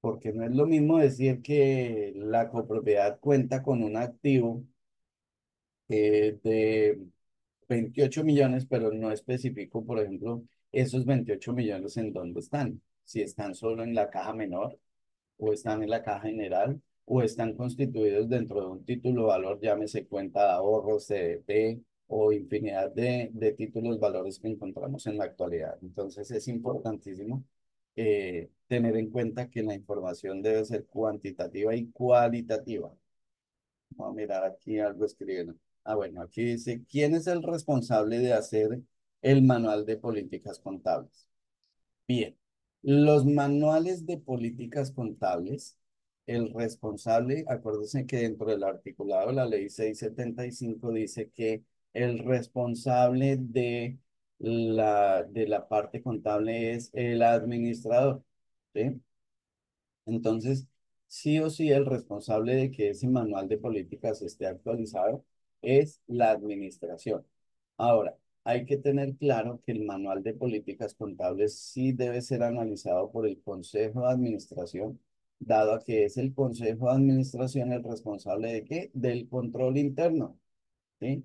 porque no es lo mismo decir que la copropiedad cuenta con un activo de 28 millones, pero no especifico, por ejemplo, esos 28 millones en dónde están. Si están solo en la caja menor, o están en la caja general, o están constituidos dentro de un título valor, llámese cuenta de ahorros, CDT, o infinidad de títulos valores que encontramos en la actualidad. Entonces es importantísimo tener en cuenta que la información debe ser cuantitativa y cualitativa. Vamos a mirar aquí algo escribiendo. Ah, bueno, aquí dice, ¿quién es el responsable de hacer el manual de políticas contables? Bien, los manuales de políticas contables, el responsable, acuérdense que dentro del articulado de la ley 675 dice que el responsable de la parte contable es el administrador, ¿sí? Entonces, sí o sí, el responsable de que ese manual de políticas esté actualizado es la administración. Ahora, hay que tener claro que el manual de políticas contables sí debe ser analizado por el Consejo de Administración, dado a que es el Consejo de Administración el responsable de qué? Del control interno, ¿sí?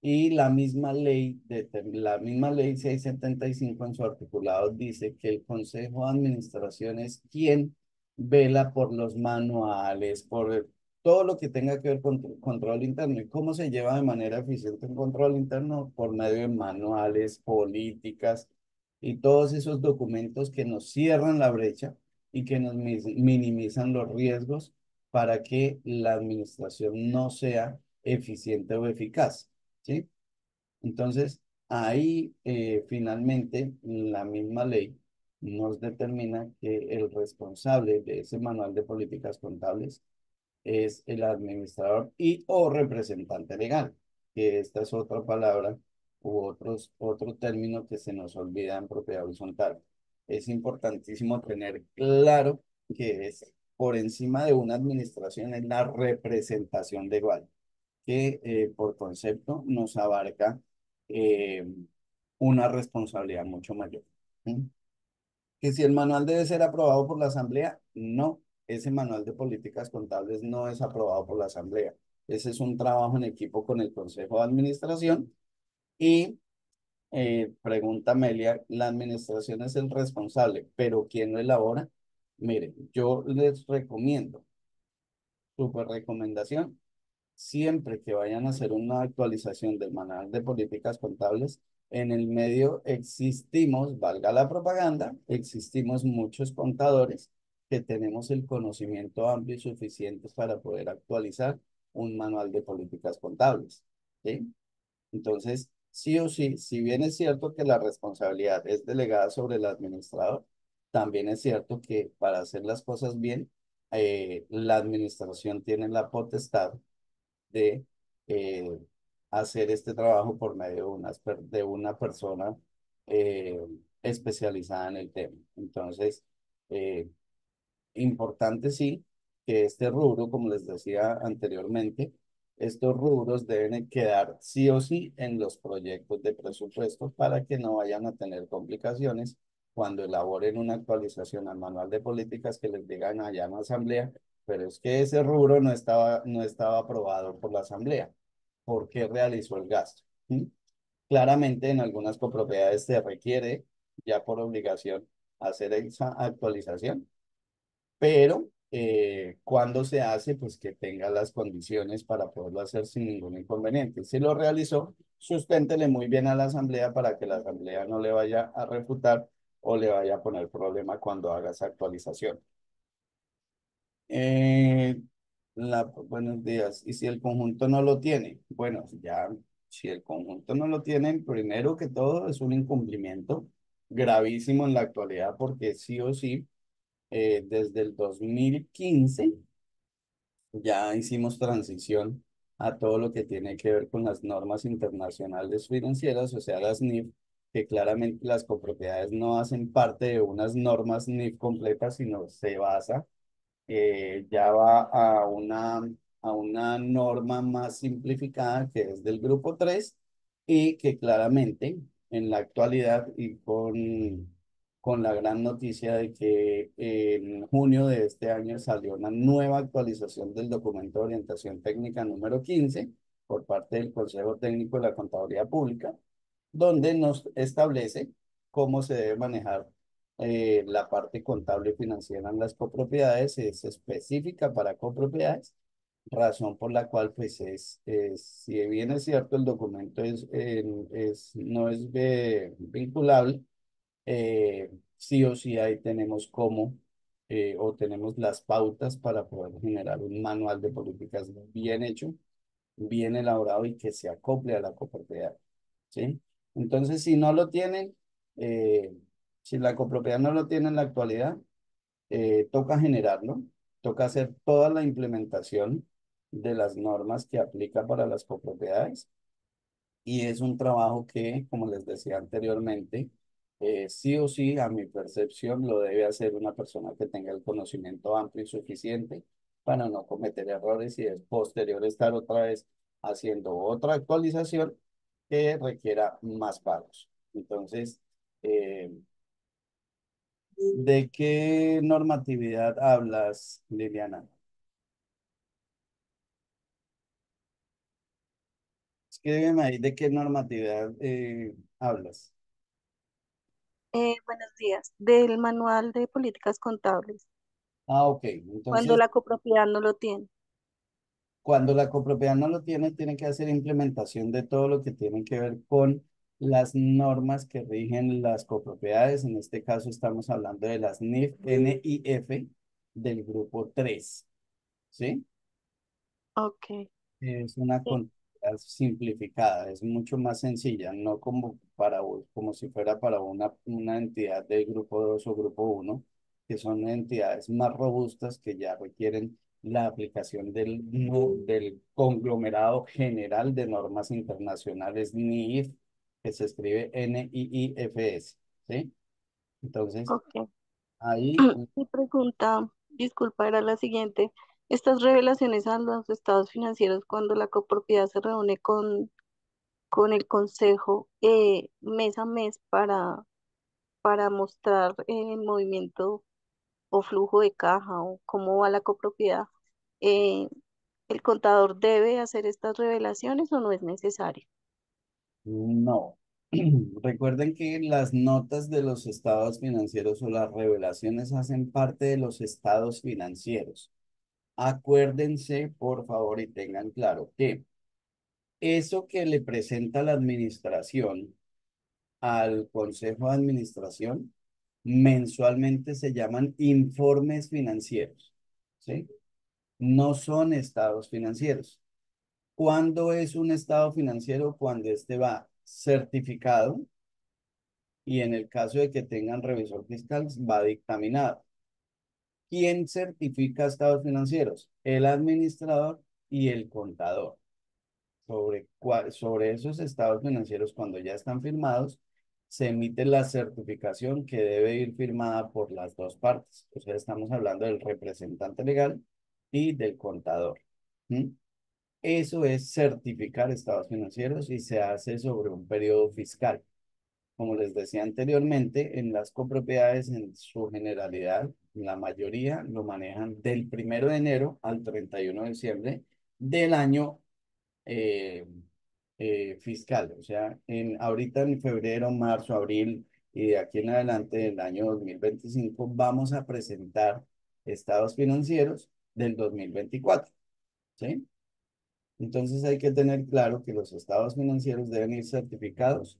Y la misma ley 675 en su articulado dice que el Consejo de Administración es quien vela por los manuales, por todo lo que tenga que ver con control interno. ¿Y cómo se lleva de manera eficiente un control interno? Por medio de manuales, políticas y todos esos documentos que nos cierran la brecha y que nos minimizan los riesgos para que la administración no sea eficiente o eficaz. ¿Sí? Entonces, ahí finalmente la misma ley nos determina que el responsable de ese manual de políticas contables es el administrador y o representante legal, que esta es otra palabra u otro término que se nos olvida en propiedad horizontal. Es importantísimo tener claro que es por encima de una administración es la representación legal que por concepto nos abarca eh, una responsabilidad mucho mayor. ¿Sí? Que si el manual debe ser aprobado por la Asamblea, no, ese manual de políticas contables no es aprobado por la Asamblea. Ese es un trabajo en equipo con el Consejo de Administración y pregunta Amelia, la administración es el responsable, pero ¿quién lo elabora? Mire, yo les recomiendo, super recomendación, siempre que vayan a hacer una actualización del manual de políticas contables, en el medio existimos, valga la propaganda, existimos muchos contadores que tenemos el conocimiento amplio y suficiente para poder actualizar un manual de políticas contables. ¿Sí? Entonces, sí o sí, si bien es cierto que la responsabilidad es delegada sobre el administrador, también es cierto que para hacer las cosas bien, la administración tiene la potestad de hacer este trabajo por medio de una persona eh, especializada en el tema. Entonces, eh, importante sí que este rubro, como les decía anteriormente, estos rubros deben quedar sí o sí en los proyectos de presupuesto para que no vayan a tener complicaciones cuando elaboren una actualización al manual de políticas que les digan allá en la asamblea, pero es que ese rubro no estaba aprobado por la asamblea. ¿Por qué realizó el gasto? ¿Mm? Claramente en algunas copropiedades se requiere ya por obligación hacer esa actualización, pero cuando se hace, pues que tenga las condiciones para poderlo hacer sin ningún inconveniente. Si lo realizó, susténtele muy bien a la asamblea para que la asamblea no le vaya a refutar o le vaya a poner problema cuando haga esa actualización. Eh, buenos días. ¿Y si el conjunto no lo tiene? Bueno, ya, si el conjunto no lo tiene, primero que todo es un incumplimiento gravísimo en la actualidad porque sí o sí desde el 2015 ya hicimos transición a todo lo que tiene que ver con las normas internacionales financieras, o sea, las NIF, que claramente las copropiedades no hacen parte de unas normas NIF completas, sino se basa, ya va a una norma más simplificada que es del grupo 3 y que claramente en la actualidad y con la gran noticia de que en junio de este año salió una nueva actualización del documento de orientación técnica número 15 por parte del Consejo Técnico de la Contaduría Pública, donde nos establece cómo se debe manejar la parte contable y financiera en las copropiedades. Es específica para copropiedades, razón por la cual, pues, si bien es cierto, el documento no es vinculable, sí o sí ahí tenemos o tenemos las pautas para poder generar un manual de políticas bien hecho, bien elaborado y que se acople a la copropiedad, ¿sí? Entonces, si no lo tienen, eh, si la copropiedad no lo tiene en la actualidad, toca generarlo, toca hacer toda la implementación de las normas que aplica para las copropiedades y es un trabajo que, como les decía anteriormente, sí o sí, a mi percepción, lo debe hacer una persona que tenga el conocimiento amplio y suficiente para no cometer errores y es posterior estar otra vez haciendo otra actualización que requiera más pagos. Entonces, eh, ¿de qué normatividad hablas, Liliana? Escríbeme ahí de qué normatividad hablas. Buenos días. Del manual de políticas contables, Ah, ok. cuando Entonces, la copropiedad no lo tiene. cuando la copropiedad no lo tiene, tiene que hacer implementación de todo lo que tiene que ver con las normas que rigen las copropiedades. En este caso estamos hablando de las NIF, NIF del grupo 3, ¿sí? Ok. Es una Sí. contabilidad simplificada, es mucho más sencilla, no como si fuera para una entidad del grupo 2 o grupo uno, que son entidades más robustas que ya requieren la aplicación del conglomerado general de normas internacionales NIF, que se escribe NIIFS, ¿sí? Entonces, Ok. ahí Mi pregunta, disculpa, era la siguiente. Estas revelaciones a los estados financieros cuando la copropiedad se reúne con el consejo mes a mes para mostrar el movimiento o flujo de caja o cómo va la copropiedad. eh, ¿El contador debe hacer estas revelaciones o no es necesario? no. Recuerden que las notas de los estados financieros o las revelaciones hacen parte de los estados financieros. Acuérdense, por favor, y tengan claro que eso que le presenta la administración al Consejo de Administración mensualmente se llaman informes financieros, ¿sí? No son estados financieros. ¿Cuándo es un estado financiero? Cuando este va certificado y en el caso de que tengan revisor fiscal va dictaminado. ¿Quién certifica estados financieros? El administrador y el contador, sobre esos estados financieros, cuando ya están firmados, se emite la certificación que debe ir firmada por las dos partes. O sea, estamos hablando del representante legal y del contador. ¿Mm? Eso es certificar estados financieros y se hace sobre un periodo fiscal. Como les decía anteriormente, en las copropiedades en su generalidad, la mayoría lo manejan del 1 de enero al 31 de diciembre del año eh, fiscal. O sea, ahorita en febrero, marzo, abril y de aquí en adelante del año 2025 vamos a presentar estados financieros del 2024. ¿Sí? Entonces hay que tener claro que los estados financieros deben ir certificados.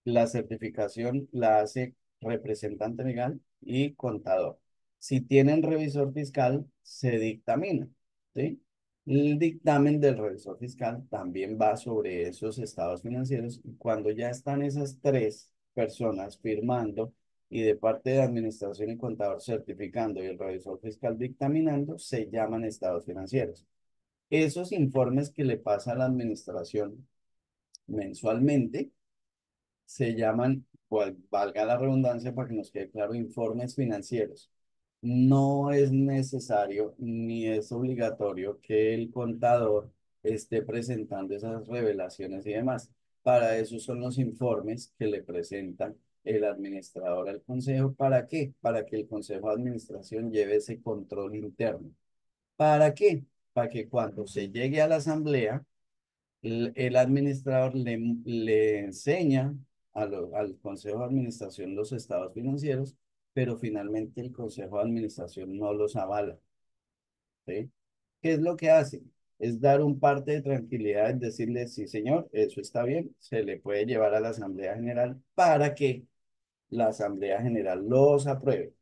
La certificación la hace representante legal y contador. Si tienen revisor fiscal, se dictamina, ¿sí? El dictamen del revisor fiscal también va sobre esos estados financieros y cuando ya están esas tres personas firmando y de parte de administración y contador certificando y el revisor fiscal dictaminando, se llaman estados financieros. Esos informes que le pasa a la administración mensualmente se llaman, valga la redundancia para que nos quede claro, informes financieros. No es necesario ni es obligatorio que el contador esté presentando esas revelaciones y demás. Para eso son los informes que le presentan el administrador al consejo. ¿Para qué? Para que el consejo de administración lleve ese control interno. ¿Para qué? Para que cuando se llegue a la asamblea, el administrador le enseña al Consejo de Administración los estados financieros, pero finalmente el Consejo de Administración no los avala. ¿Sí? ¿Qué es lo que hace? Es dar un parte de tranquilidad, es decirle, sí, señor, eso está bien, se le puede llevar a la Asamblea General para que la Asamblea General los apruebe.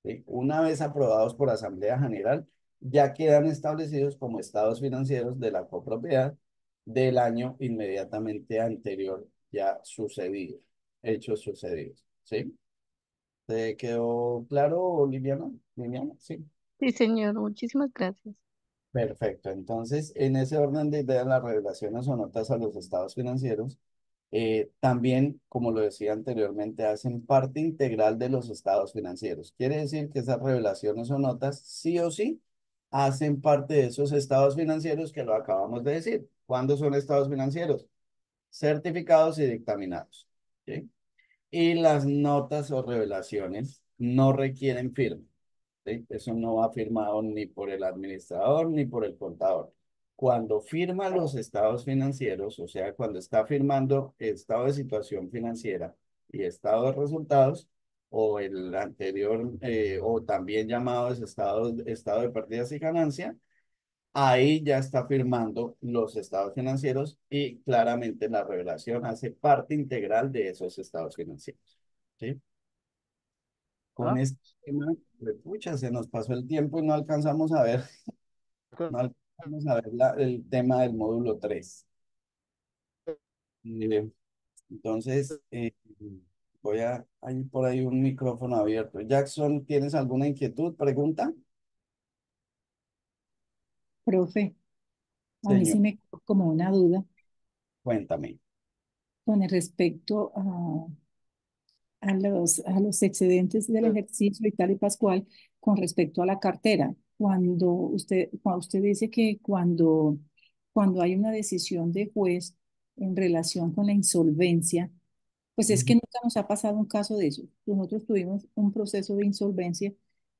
¿Sí? Una vez aprobados por Asamblea General, ya quedan establecidos como estados financieros de la copropiedad del año inmediatamente anterior ya sucedido, hechos sucedidos. ¿Sí? ¿Te quedó claro, Liliana? Liliana, sí. Sí, señor, muchísimas gracias. Perfecto. Entonces, en ese orden de ideas, las revelaciones o notas a los estados financieros también, como lo decía anteriormente, hacen parte integral de los estados financieros. Quiere decir que esas revelaciones o notas, sí o sí, hacen parte de esos estados financieros que lo acabamos de decir. ¿Cuándo son estados financieros? Certificados y dictaminados. ¿Sí? Y las notas o revelaciones no requieren firma. ¿Sí? Eso no va firmado ni por el administrador ni por el contador. Cuando firma los estados financieros, o sea, cuando está firmando estado de situación financiera y estado de resultados, o el anterior, o también llamados estado de pérdidas y ganancia, ahí ya está firmando los estados financieros y claramente la revelación hace parte integral de esos estados financieros. ¿Sí? Con este tema, pues, pucha, se nos pasó el tiempo y no alcanzamos a ver, no alcanzamos a ver el tema del módulo 3. Entonces, hay por ahí un micrófono abierto. Jackson, ¿tienes alguna inquietud, pregunta? Profe, a mí Señor, sí me quedó como una duda cuéntame. con el respecto a los excedentes del ejercicio y tal y pascual con respecto a la cartera. Cuando usted dice que cuando hay una decisión de juez en relación con la insolvencia, pues es que Ujú. nunca nos ha pasado un caso de eso. Nosotros tuvimos un proceso de insolvencia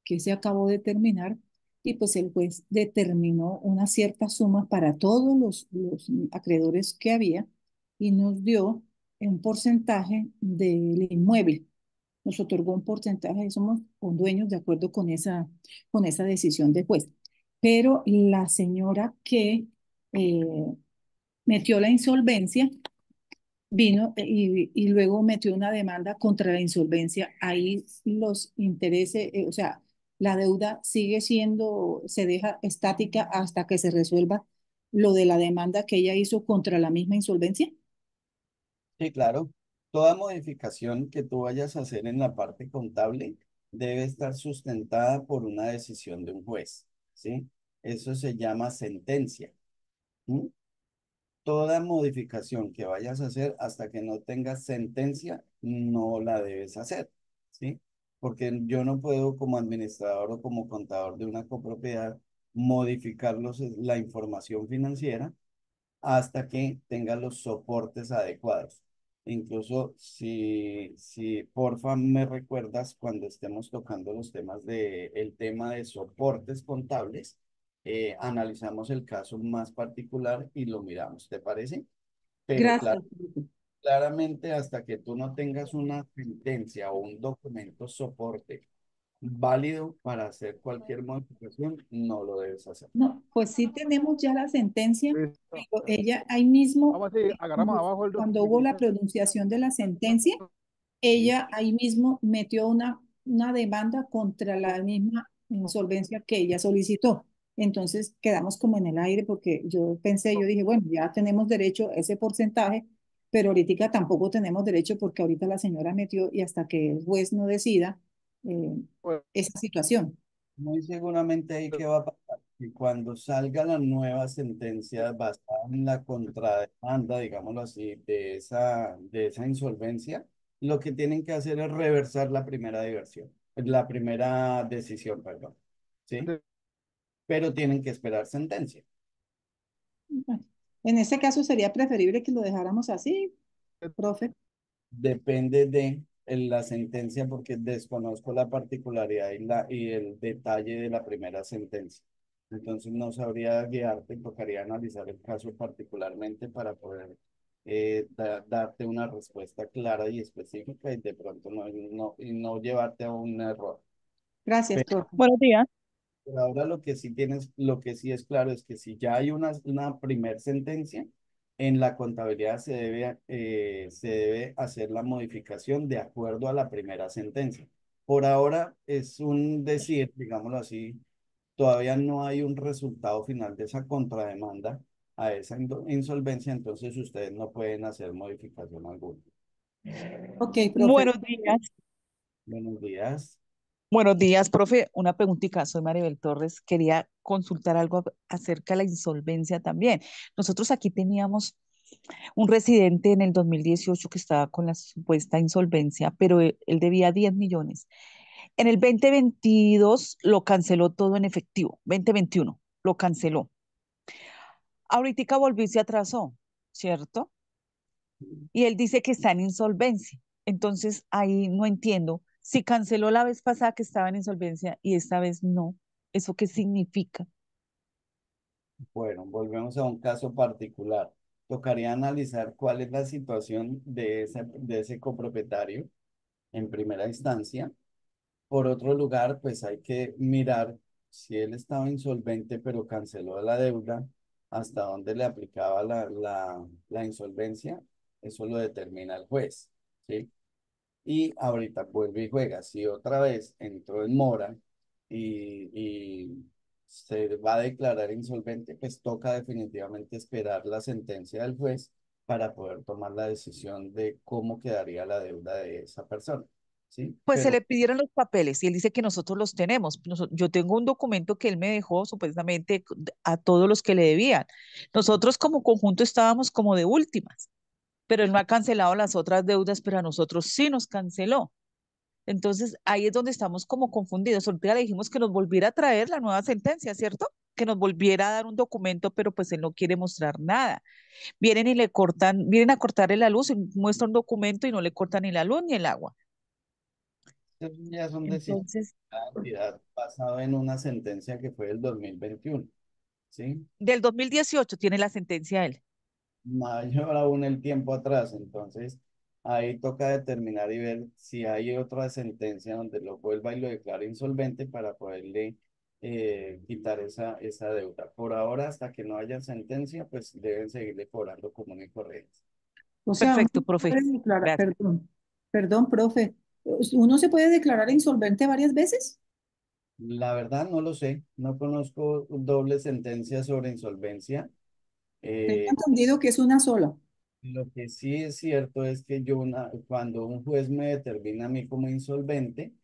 que se acabó de terminar y pues el juez determinó una cierta suma para todos los acreedores que había y nos dio un porcentaje del inmueble. Nos otorgó un porcentaje y somos dueños de acuerdo con esa decisión del juez. Pero la señora que eh, metió la insolvencia vino y luego metió una demanda contra la insolvencia. Ahí los intereses, o sea, la deuda sigue siendo, se deja estática hasta que se resuelva lo de la demanda que ella hizo contra la misma insolvencia. Sí, claro. Toda modificación que tú vayas a hacer en la parte contable debe estar sustentada por una decisión de un juez, ¿sí? Eso se llama sentencia. ¿Mm? toda modificación que vayas a hacer hasta que no tengas sentencia, no la debes hacer, ¿sí? Porque yo no puedo como administrador o como contador de una copropiedad modificar la información financiera hasta que tenga los soportes adecuados. Incluso si porfa me recuerdas cuando estemos tocando los temas el tema de soportes contables, analizamos el caso más particular y lo miramos, ¿te parece? Pero Gracias. claramente hasta que tú no tengas una sentencia o un documento soporte válido para hacer cualquier modificación, no lo debes hacer. No, pues sí tenemos ya la sentencia, Listo. pero ella ahí mismo, Vamos a seguir, agarramos abajo el cuando hubo la documento. pronunciación de la sentencia, ella ahí mismo metió una demanda contra la misma insolvencia que ella solicitó. Entonces quedamos como en el aire porque yo dije, bueno, ya tenemos derecho a ese porcentaje, pero ahorita tampoco tenemos derecho porque ahorita la señora metió y hasta que el juez no decida esa situación. Muy seguramente ahí que va a pasar, que cuando salga la nueva sentencia basada en la contrademanda, digámoslo así, de esa insolvencia, lo que tienen que hacer es reversar la primera decisión, perdón, ¿sí? Pero tienen que esperar sentencia. Bueno, en este caso sería preferible que lo dejáramos así, profe. Depende de la sentencia porque desconozco la particularidad y el detalle de la primera sentencia. Entonces no sabría guiarte, tocaría analizar el caso particularmente para poder darte una respuesta clara y específica y de pronto no llevarte a un error. Gracias, profe. Buenos días. Pero ahora lo que sí es claro es que si ya hay una primer sentencia, en la contabilidad se debe hacer la modificación de acuerdo a la primera sentencia. Por ahora es un decir, digámoslo así, todavía no hay un resultado final de esa contrademanda a esa insolvencia, entonces ustedes no pueden hacer modificación alguna. Ok, profe. Buenos días. Buenos días. Buenos días, profe. Una preguntita. Soy Maribel Torres. Quería consultar algo acerca de la insolvencia también. Nosotros aquí teníamos un residente en el 2018 que estaba con la supuesta insolvencia, pero él debía 10 millones. En el 2022 lo canceló todo en efectivo. 2021 lo canceló. Ahorita volvió y se atrasó, ¿cierto? Y él dice que está en insolvencia. Entonces ahí no entiendo. Si canceló la vez pasada que estaba en insolvencia y esta vez no, ¿eso qué significa? Bueno, volvemos a un caso particular. Tocaría analizar cuál es la situación de ese copropietario en primera instancia. Por otro lugar, pues hay que mirar si él estaba insolvente pero canceló la deuda, hasta dónde le aplicaba la insolvencia. Eso lo determina el juez, ¿sí? Y ahorita vuelve y juega. Si otra vez entró en mora y se va a declarar insolvente, pues toca definitivamente esperar la sentencia del juez para poder tomar la decisión de cómo quedaría la deuda de esa persona, ¿sí? Pues se Pero le pidieron los papeles y él dice que nosotros los tenemos. Yo tengo un documento que él me dejó supuestamente a todos los que le debían. Nosotros como conjunto estábamos como de últimas, pero él no ha cancelado las otras deudas, pero a nosotros sí nos canceló. Entonces ahí es donde estamos como confundidos. Ahorita le dijimos que nos volviera a traer la nueva sentencia, ¿cierto? Que nos volviera a dar un documento, pero pues él no quiere mostrar nada. Vienen a cortarle la luz y muestra un documento y no le cortan ni la luz ni el agua. ya son decisiones Entonces, de la entidad basado en una sentencia que fue del 2021, ¿sí? del 2018 tiene la sentencia él. Mayor aún el tiempo atrás, entonces ahí toca determinar y ver si hay otra sentencia donde lo vuelva y lo declare insolvente para poderle quitar esa deuda. Por ahora, hasta que no haya sentencia, pues deben seguirle cobrando común y corriente. O sea, uno Perfecto, se profe. puede declarar, Gracias. perdón, profe, ¿uno se puede declarar insolvente varias veces? La verdad no lo sé, no conozco doble sentencia sobre insolvencia. Tengo Eh, entendido que es una sola. Lo que sí es cierto es que cuando un juez me determina a mí como insolvente,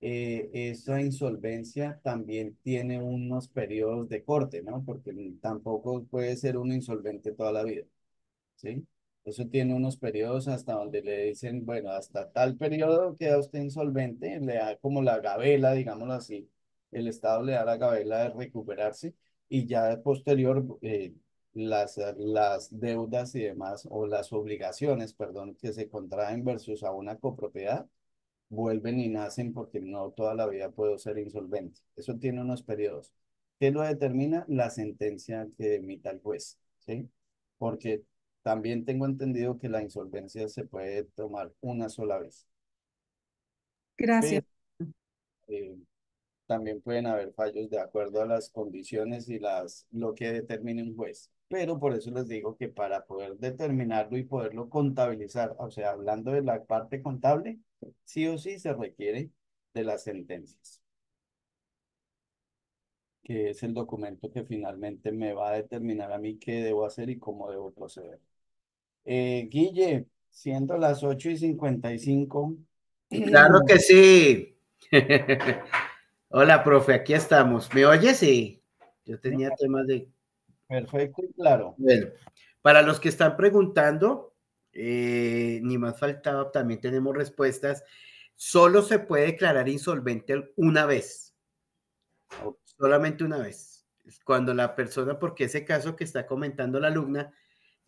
esa insolvencia también tiene unos periodos de corte, ¿no? Porque tampoco puede ser un insolvente toda la vida. ¿sí? Eso tiene unos periodos hasta donde le dicen, bueno, hasta tal periodo queda usted insolvente, le da como la gabela, digámoslo así, el Estado le da la gabela de recuperarse y ya de posterior las deudas y demás, o las obligaciones, perdón, que se contraen versus a una copropiedad, vuelven y nacen porque no toda la vida puedo ser insolvente. Eso tiene unos periodos. ¿Qué lo determina? La sentencia que emita el juez, ¿sí? Porque también tengo entendido que la insolvencia se puede tomar una sola vez, Gracias. pero eh, también pueden haber fallos de acuerdo a las condiciones y lo que determine un juez. Pero por eso les digo que para poder determinarlo y poderlo contabilizar, o sea, hablando de la parte contable, sí o sí se requiere de las sentencias, que es el documento que finalmente me va a determinar a mí qué debo hacer y cómo debo proceder. Guille, siendo las 8:55. Claro que sí. Hola, profe, aquí estamos. ¿Me oyes? Sí. Yo tenía temas de... Perfecto y claro. Bueno, para los que están preguntando, ni más faltaba, también tenemos respuestas. Solo se puede declarar insolvente una vez, solamente una vez. Cuando la persona, porque ese caso que está comentando la alumna,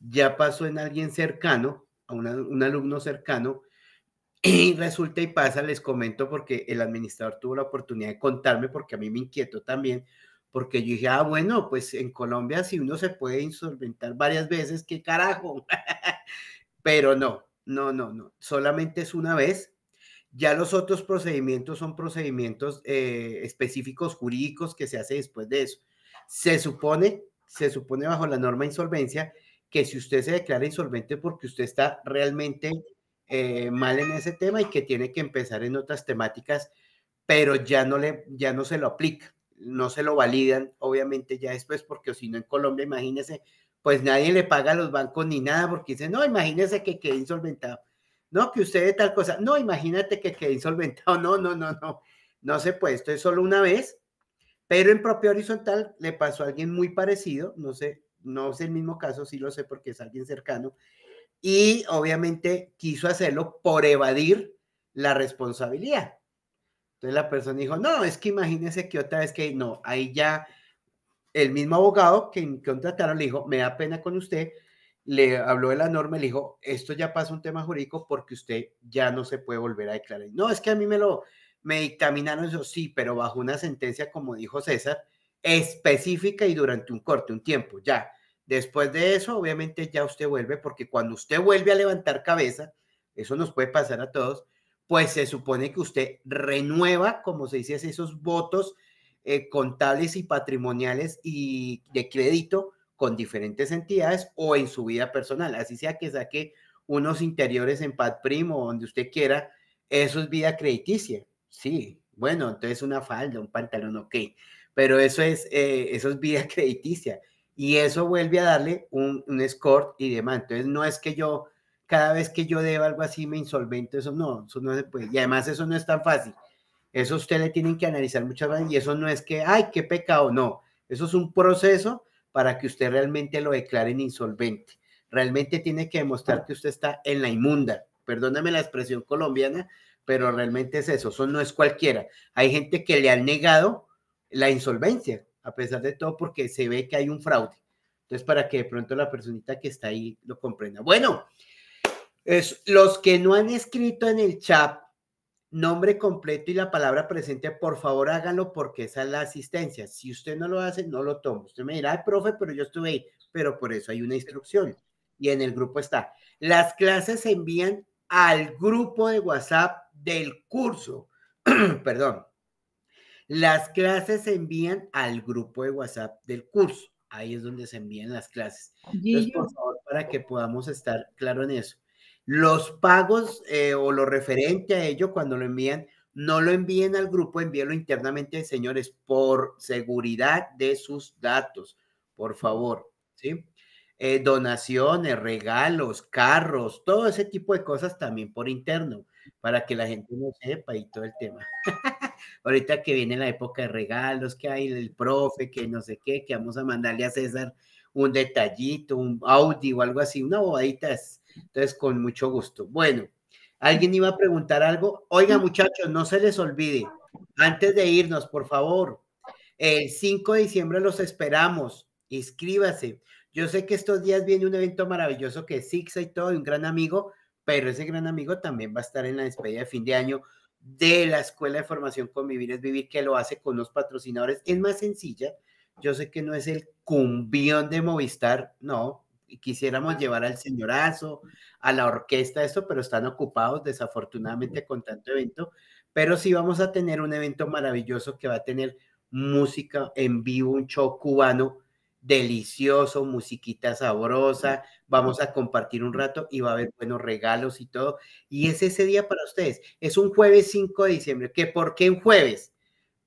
ya pasó en alguien cercano, a un alumno cercano, y resulta y pasa, les comento porque el administrador tuvo la oportunidad de contarme, porque a mí me inquietó también, porque yo dije, ah, bueno, pues en Colombia si uno se puede insolventar varias veces, ¿qué carajo? Pero no, no, no, no, solamente es una vez. Ya los otros procedimientos son procedimientos específicos jurídicos que se hace después de eso. Se supone bajo la norma de insolvencia que si usted se declara insolvente porque usted está realmente mal en ese tema y que tiene que empezar en otras temáticas, pero ya no se lo aplica, no se lo validan, obviamente ya después, porque si no en Colombia, imagínese, pues nadie le paga a los bancos ni nada, porque dicen, no, imagínese que quede insolventado, no, que usted de tal cosa, no, imagínate que quede insolventado, no, no, no, no, no se puede, esto es solo una vez, pero en propiedad horizontal le pasó a alguien muy parecido, no sé, no es el mismo caso, sí lo sé porque es alguien cercano, y obviamente quiso hacerlo por evadir la responsabilidad. Entonces la persona dijo, no, es que imagínese que otra vez que no, ahí ya el mismo abogado que contrataron le dijo, me da pena con usted, le habló de la norma y le dijo, esto ya pasa un tema jurídico porque usted ya no se puede volver a declarar. No, es que a mí me dictaminaron eso, sí, pero bajo una sentencia, como dijo César, específica y durante un corte, un tiempo, ya. Después de eso, obviamente ya usted vuelve, porque cuando usted vuelve a levantar cabeza, eso nos puede pasar a todos, pues se supone que usted renueva, como se dice, esos votos contables y patrimoniales y de crédito con diferentes entidades o en su vida personal, así sea que saque unos interiores en Padprim o donde usted quiera, eso es vida crediticia, sí, bueno, entonces una falda, un pantalón, ok, pero eso es vida crediticia y eso vuelve a darle un score y demás, entonces no es que yo, cada vez que yo deba algo así me insolvento, eso no se puede, y además eso no es tan fácil. Eso usted le tienen que analizar muchas veces y eso no es que, ay, qué pecado, no. Eso es un proceso para que usted realmente lo declaren insolvente. Realmente tiene que demostrar que usted está en la inmunda. Perdóname la expresión colombiana, pero realmente es eso. Eso no es cualquiera. Hay gente que le han negado la insolvencia, a pesar de todo, porque se ve que hay un fraude. Entonces, para que de pronto la personita que está ahí lo comprenda. Bueno, los que no han escrito en el chat nombre completo y la palabra presente, por favor háganlo porque esa es la asistencia. Si usted no lo hace, no lo toma. Usted me dirá, ay, profe, pero yo estuve ahí, pero por eso hay una instrucción. Y en el grupo está. Las clases se envían al grupo de WhatsApp del curso. Perdón. Las clases se envían al grupo de WhatsApp del curso. Ahí es donde se envían las clases. Entonces, por favor, para que podamos estar claro en eso. Los pagos o lo referente a ello, cuando lo envían, no lo envíen al grupo, envíenlo internamente, señores, por seguridad de sus datos, por favor, ¿sí? Donaciones, regalos, carros, todo ese tipo de cosas también por interno, para que la gente no sepa y todo el tema. Ahorita que viene la época de regalos, que hay el profe, que no sé qué, que vamos a mandarle a César un detallito, un Audi o algo así, una bobadita. Entonces, con mucho gusto. Bueno, ¿alguien iba a preguntar algo? Oiga, muchachos, no se les olvide, antes de irnos, por favor, el 5 de diciembre los esperamos. Inscríbase. Yo sé que estos días viene un evento maravilloso que es Sixa y todo, y un gran amigo, pero ese gran amigo también va a estar en la despedida de fin de año de la Escuela de Formación Convivir es Vivir, que lo hace con unos patrocinadores. Es más sencilla. Yo sé que no es el cumbión de Movistar, no. Quisiéramos llevar al señorazo, a la orquesta, esto, pero están ocupados desafortunadamente con tanto evento. Pero sí vamos a tener un evento maravilloso que va a tener música en vivo, un show cubano delicioso, musiquita sabrosa, vamos a compartir un rato y va a haber buenos regalos y todo. Y es ese día para ustedes. Es un jueves 5 de diciembre. ¿Qué, por qué un jueves?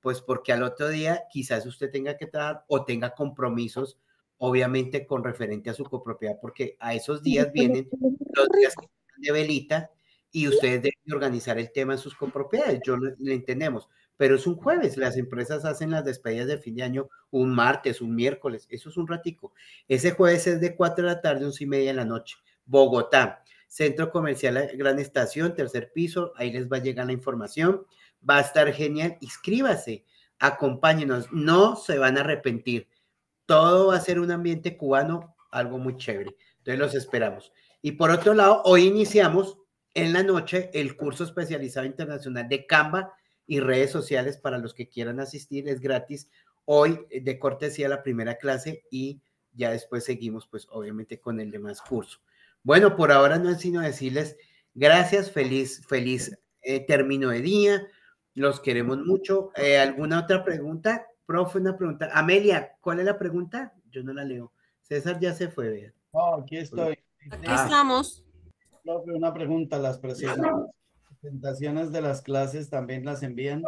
Pues porque al otro día quizás usted tenga que trabajar o tenga compromisos, obviamente con referente a su copropiedad, porque a esos días vienen los días de velita y ustedes deben organizar el tema en sus copropiedades. Yo le entendemos, pero es un jueves. Las empresas hacen las despedidas de fin de año un martes, un miércoles. Eso es un ratico. Ese jueves es de 4 de la tarde, 11:30 de la noche. Bogotá, Centro Comercial Gran Estación, tercer piso. Ahí les va a llegar la información. Va a estar genial. Inscríbase, acompáñenos. No se van a arrepentir. Todo va a ser un ambiente cubano, algo muy chévere. Entonces los esperamos. Y por otro lado, hoy iniciamos en la noche el curso especializado internacional de Canva y redes sociales para los que quieran asistir. Es gratis. Hoy de cortesía la primera clase y ya después seguimos pues obviamente con el demás curso. Bueno, por ahora no es sino decirles gracias, feliz término de día. Los queremos mucho. ¿Alguna otra pregunta? Profe, una pregunta. Amelia, ¿cuál es la pregunta? Yo no la leo. César ya se fue, vea. No, aquí estoy. Aquí estamos. Profe, una pregunta. ¿Las presentaciones de las clases también las envían?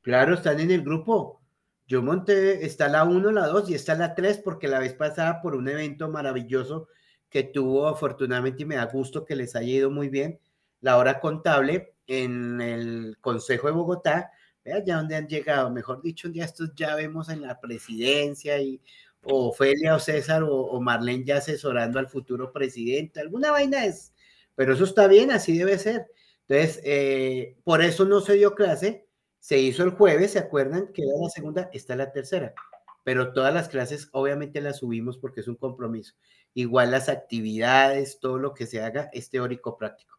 Claro, están en el grupo. Yo monté, está la 1, la 2 y está la 3 porque la vez pasada por un evento maravilloso que tuvo afortunadamente y me da gusto que les haya ido muy bien, la hora contable en el Consejo de Bogotá, vea ya donde han llegado, mejor dicho, un día estos ya vemos en la presidencia y o Ofelia o César o Marlene ya asesorando al futuro presidente, alguna vaina es, pero eso está bien, así debe ser. Entonces, por eso no se dio clase, se hizo el jueves, ¿se acuerdan? Que era la segunda, esta es la tercera, pero todas las clases obviamente las subimos porque es un compromiso. Igual las actividades, todo lo que se haga es teórico práctico.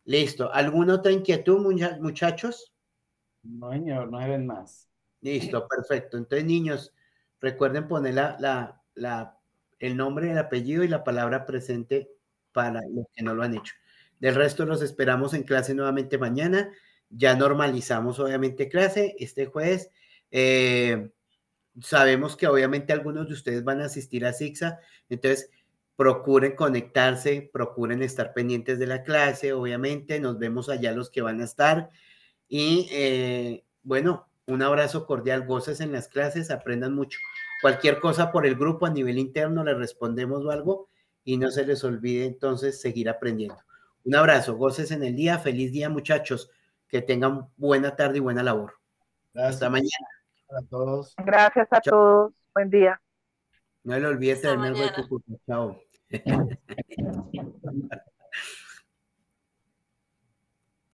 Listo. ¿Alguna otra inquietud, muchachos? No, señor, no deben más. Listo, perfecto. Entonces, niños, recuerden poner el nombre, el apellido y la palabra presente para los que no lo han hecho. Del resto los esperamos en clase nuevamente mañana. Ya normalizamos obviamente clase este jueves. Sabemos que obviamente algunos de ustedes van a asistir a SIGSA, entonces procuren conectarse, procuren estar pendientes de la clase, obviamente, nos vemos allá los que van a estar y bueno, un abrazo cordial, goces en las clases, aprendan mucho. Cualquier cosa por el grupo a nivel interno, les respondemos o algo y no se les olvide entonces seguir aprendiendo. Un abrazo, goces en el día, feliz día muchachos, que tengan buena tarde y buena labor. Gracias. Hasta mañana. A todos. Gracias a todos. Buen día. No le olvides traerme algo de Cúcuta. Chao.